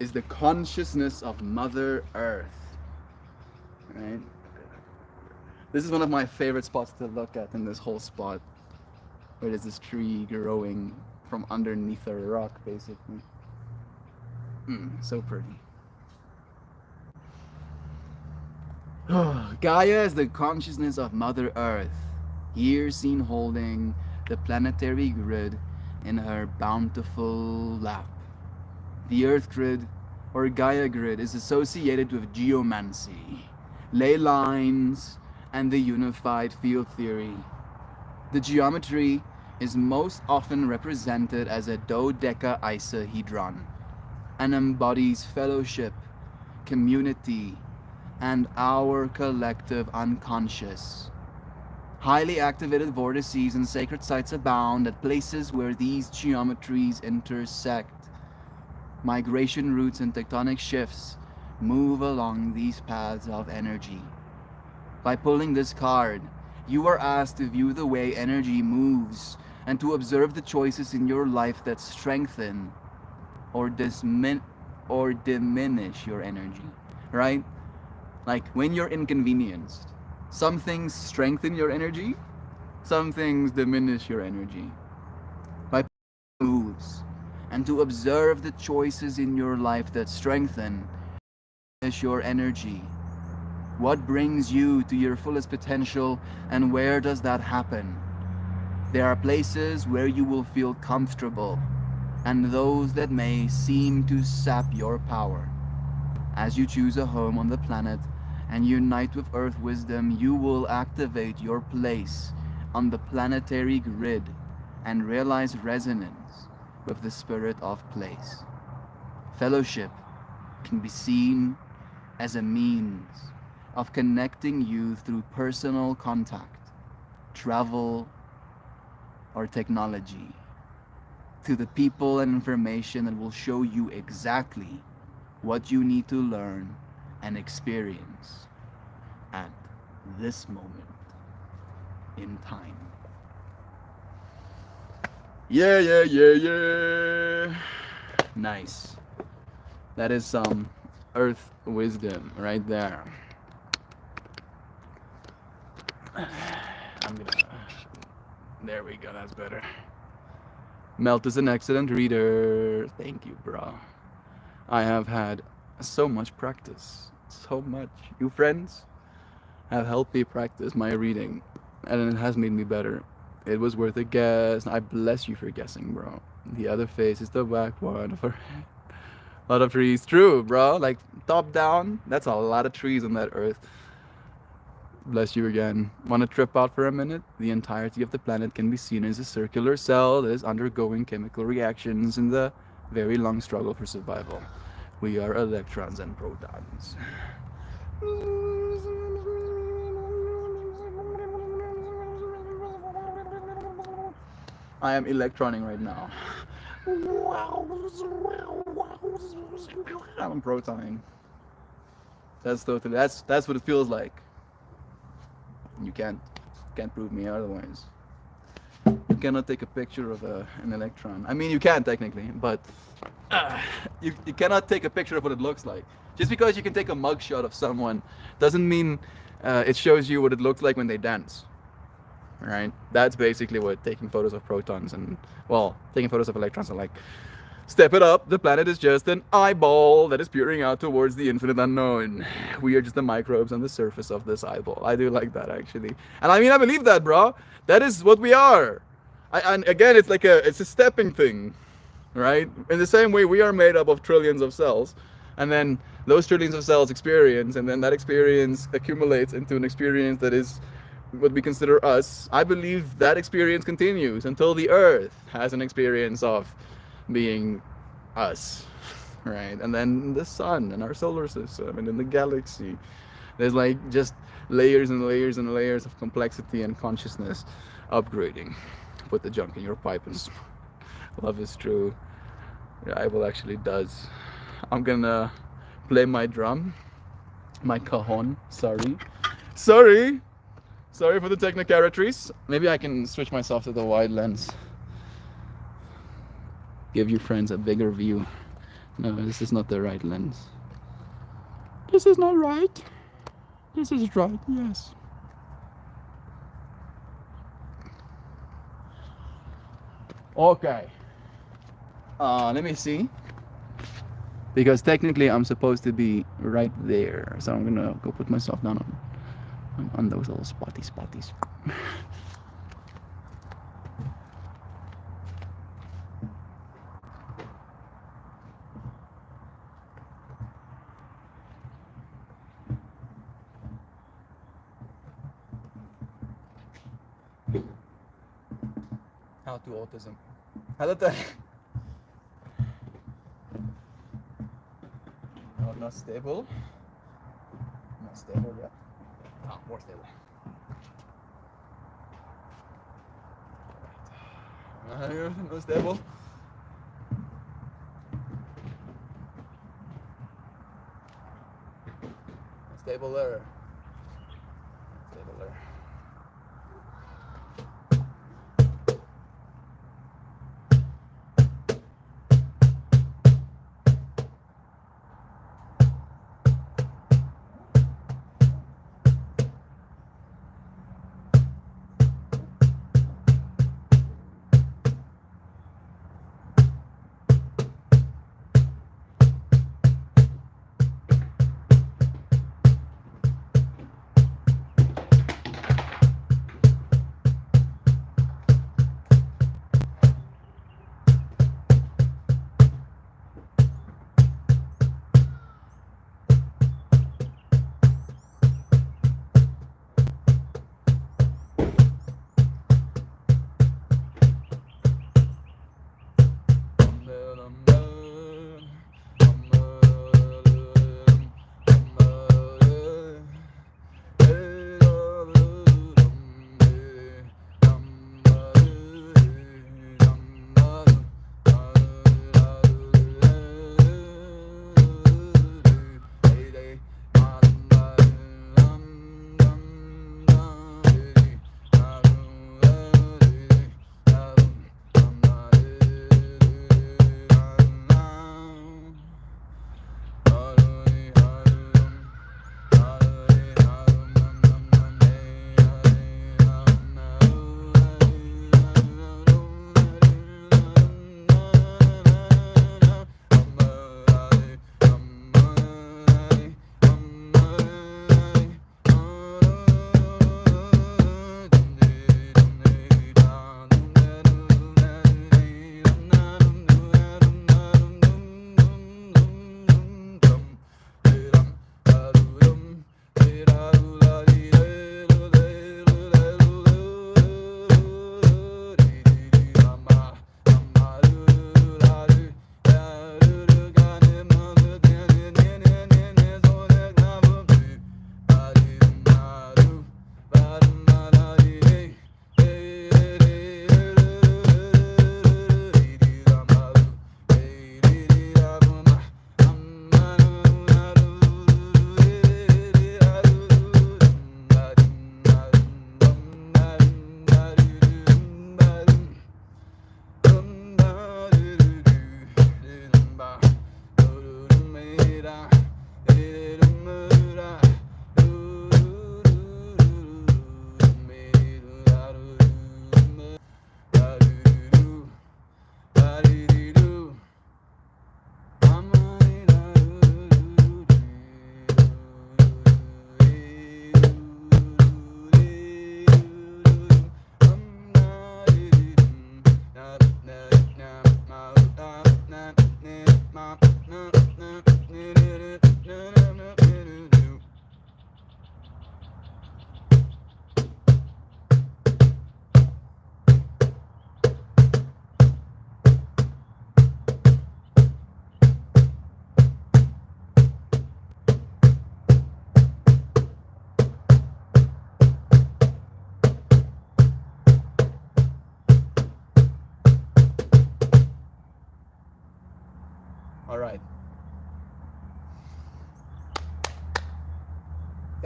is the consciousness of Mother Earth. Right? This is one of my favorite spots to look at in this whole spot, where there's this tree growing from underneath a rock, basically. So pretty. Gaia is the consciousness of Mother Earth, here seen holding the planetary grid in her bountiful lap. The Earth grid, or Gaia grid, is associated with geomancy, ley lines, and the unified field theory. The geometry is most often represented as a dodecahedron and embodies fellowship, community, and our collective unconscious. Highly activated vortices and sacred sites abound at places where these geometries intersect. Migration routes and tectonic shifts move along these paths of energy. By pulling this card, you are asked to view the way energy moves and to observe the choices in your life that strengthen or diminish your energy, right? Like when you're inconvenienced, some things strengthen your energy, some things diminish your energy. By moves and to observe the choices in your life that strengthen your energy. What brings you to your fullest potential, and where does that happen? There are places where you will feel comfortable, and those that may seem to sap your power. As you choose a home on the planet and unite with Earth wisdom, you will activate your place on the planetary grid and realize resonance with the spirit of place. Fellowship can be seen as a means of connecting you through personal contact, travel, or technology to the people and information that will show you exactly what you need to learn and experience at this moment in time. Yeah, yeah, yeah, yeah. Nice. That is some earth wisdom right there. There we go, that's better. Melt is an excellent reader. Thank you, bro. I have had so much practice. So much. You friends have helped me practice my reading, and it has made me better. It was worth a guess. I bless you for guessing, bro. The other face is the back one for a lot of trees. True, bro. Like top down, that's a lot of trees on that earth. Bless you again. Want to trip out for a minute? The entirety of the planet can be seen as a circular cell that is undergoing chemical reactions in the very long struggle for survival. We are electrons and protons. I am electroning right now. I'm protoning. That's what it feels like. You can't can't prove me otherwise. You cannot take a picture of an electron. I mean, you can technically, but you cannot take a picture of what it looks like. Just because you can take a mugshot of someone doesn't mean it shows you what it looks like when they dance. Right? That's basically what taking photos of protons and, well, taking photos of electrons are like. Step it up, the planet is just an eyeball that is peering out towards the infinite unknown. We are just the microbes on the surface of this eyeball. I do like that, actually. And I mean, I believe that, bro. That is what we are. And again, it's like it's a stepping thing, right? In the same way, we are made up of trillions of cells. And then those trillions of cells experience, and then that experience accumulates into an experience that is what we consider us. I believe that experience continues until the Earth has an experience of being us, right? And then the sun and our solar system and in the galaxy, there's like just layers and layers and layers of complexity and consciousness upgrading. Put the junk in your pipe and love is true. Yeah, it will actually does. I'm gonna play my drum, my cajon. Sorry for the technicalities. Maybe I can switch myself to the wide lens. Give you friends a bigger view. No, this is not the right lens. This is not right. This is right, yes. Okay. Let me see. Because technically I'm supposed to be right there. So I'm gonna go put myself down on those little spotties. How to autism. How that? No, not stable. Not stable yet. Oh, more stable. No stable. Stable there. Stable there.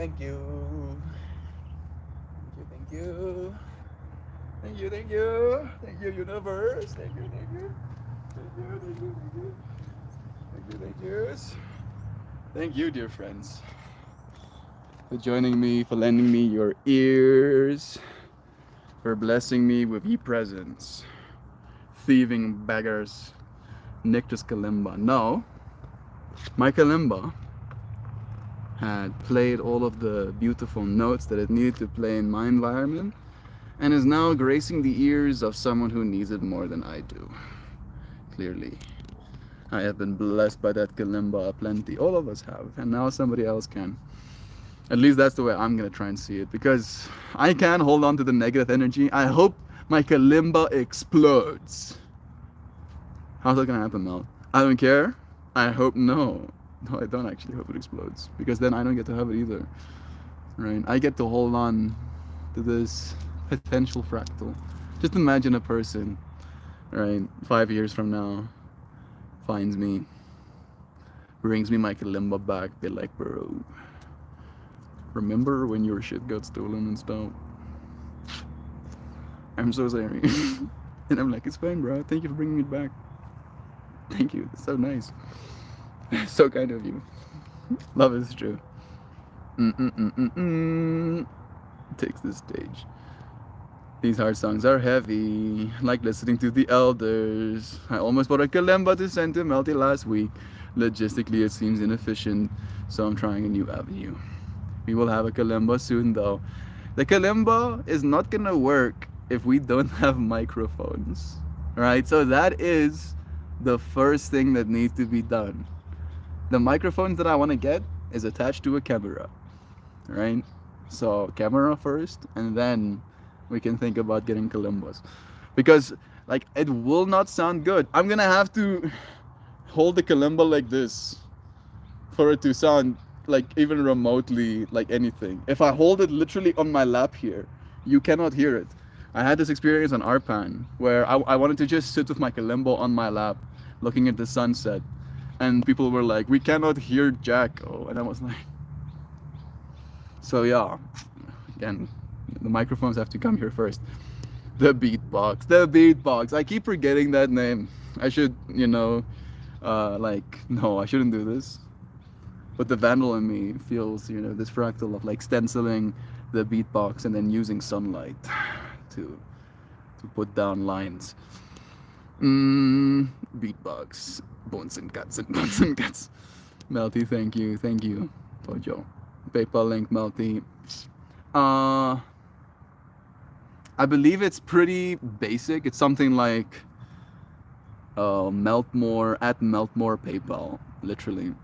Thank you. Thank you. Thank you. Thank you. Thank you. Thank you, universe. Thank you. Thank you. Thank you. Thank you. Thank you. Thank you. Thank you. Thank you, dear friends, for joining me, for lending me your ears, for blessing me with ye presence. Thieving beggars, Nictus Kalimba. No, my kalimba had played all of the beautiful notes that it needed to play in my environment and is now gracing the ears of someone who needs it more than I do. Clearly, I have been blessed by that kalimba aplenty. All of us have, and now somebody else can. At least that's the way I'm gonna try and see it, because I can't hold on to the negative energy. I hope my kalimba explodes. How's that gonna happen, Mel? I don't care. I hope no. No, I don't actually hope it explodes, because then I don't get to have it either. Right? I get to hold on to this potential fractal. Just imagine a person, right, 5 years from now, finds me, brings me my kalimba back, be like, bro, remember when your shit got stolen and stuff? I'm so sorry. And I'm like, it's fine, bro. Thank you for bringing it back. Thank you. It's so nice. So kind of you. Love is true. Mm-mm-mm-mm-mm. Takes the stage. These hard songs are heavy, like listening to the elders. I almost bought a kalimba to send to Melty last week. Logistically, it seems inefficient, so I'm trying a new avenue. We will have a kalimba soon, though. The kalimba is not gonna work if we don't have microphones, right? So that is the first thing that needs to be done. The microphones that I want to get is attached to a camera, right? So camera first, and then we can think about getting kalimbas, because like it will not sound good. I'm gonna have to hold the kalimba like this for it to sound like even remotely like anything. If I hold it literally on my lap here, you cannot hear it. I had this experience on Arpan where I wanted to just sit with my kalimba on my lap, looking at the sunset, and people were like, "We cannot hear Jacko," and I was like, "So yeah, again, the microphones have to come here first." The beatbox. I keep forgetting that name. I should, no, I shouldn't do this. But the vandal in me feels, this fractal of like stenciling the beatbox and then using sunlight to put down lines. Beatbox. Bones and guts and bones and guts. Melty, thank you. Thank you, Tojo. PayPal link, Melty. I believe it's pretty basic. It's something like Meltmore at Meltmore PayPal, literally.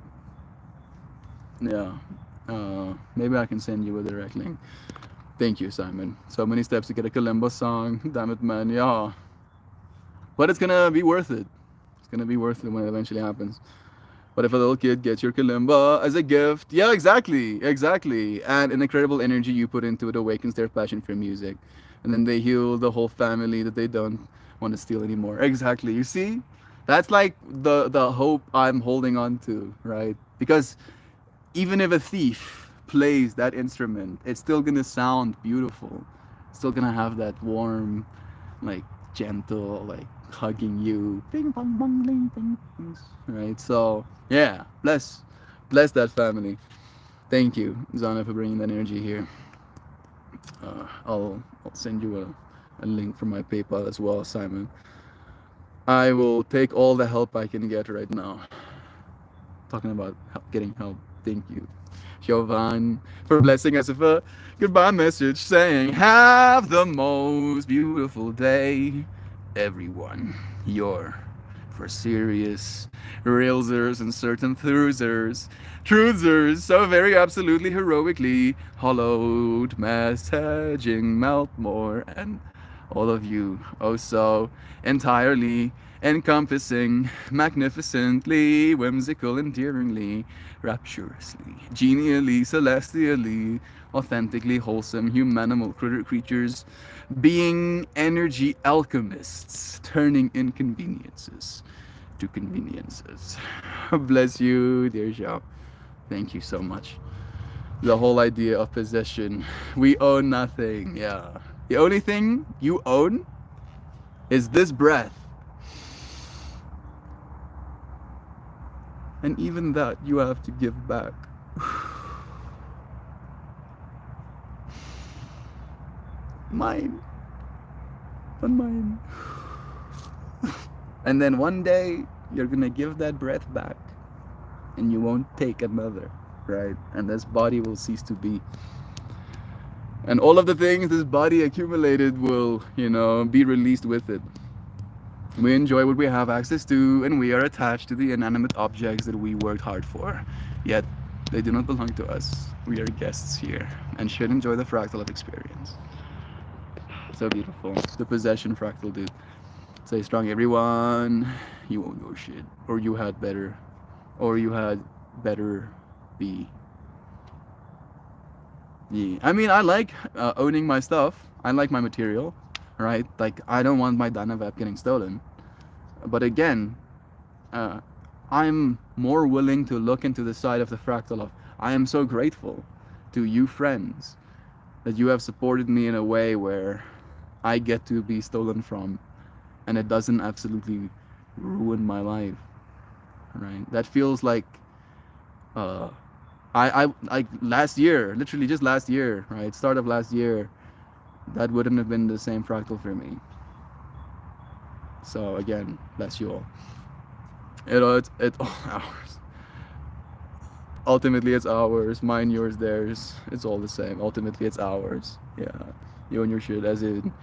Yeah. Maybe I can send you a direct link. Thank you, Simon. So many steps to get a kalimba song. Damn it, man. Yeah. But it's gonna be worth it. It's gonna be worth it when it eventually happens. But if a little kid gets your kalimba as a gift, yeah, exactly, exactly. And an incredible energy you put into it awakens their passion for music. And then they heal the whole family that they don't want to steal anymore. Exactly. You see? That's like the hope I'm holding on to, right? Because even if a thief plays that instrument, it's still gonna sound beautiful. It's still gonna have that warm, like gentle, like hugging you, ping pong bong ling ping, right? So yeah, bless that family. Thank you, Zana, for bringing that energy here. I'll send you a link from my PayPal as well, Simon. I will take all the help I can get right now. Talking about getting help. Thank you, Jovan, for blessing us with a goodbye message saying, "Have the most beautiful day, everyone. You're for serious railsers and certain truthers, so very absolutely heroically hollowed messaging Meltmore and all of you, oh so entirely encompassing, magnificently, whimsical, endearingly, rapturously, genially, celestially, authentically wholesome, humanimal creatures, being energy alchemists, turning inconveniences to conveniences. Bless you, dear Xiao. Thank you so much. The whole idea of possession. We own nothing. Yeah. The only thing you own is this breath. And even that you have to give back. Mine. Not mine. And then one day you're gonna give that breath back and you won't take another, right? And this body will cease to be. And all of the things this body accumulated will, be released with it. We enjoy what we have access to, and we are attached to the inanimate objects that we worked hard for. Yet, they do not belong to us. We are guests here and should enjoy the fractal of experience. So beautiful. The possession fractal, dude. Stay strong, everyone. You own your shit. Or you had better. Or you had better be. Yeah. I mean, I like owning my stuff. I like my material, right? Like, I don't want my Dynavap getting stolen. But again, I'm more willing to look into the side of the fractal of, I am so grateful to you friends that you have supported me in a way where I get to be stolen from and it doesn't absolutely ruin my life, right? That feels like I like last year, literally just last year, right? Start of last year, that wouldn't have been the same fractal for me. So again, bless you all. It's all ours. Ultimately, it's ours. Mine, yours, theirs. It's all the same. Ultimately, it's ours. Yeah, you own your shit. As in,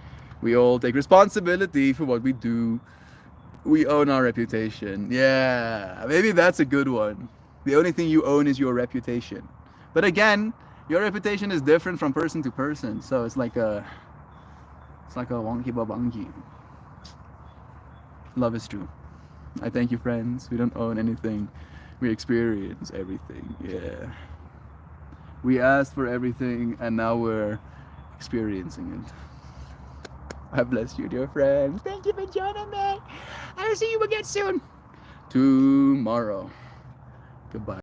we all take responsibility for what we do. We own our reputation. Yeah, maybe that's a good one. The only thing you own is your reputation. But again, your reputation is different from person to person. So it's like a wonky babangi. Love is true. I thank you, friends. We don't own anything. We experience everything. Yeah. We asked for everything and now we're experiencing it. I bless you, dear friends. Thank you for joining me. I will see you again soon. Tomorrow. Goodbye.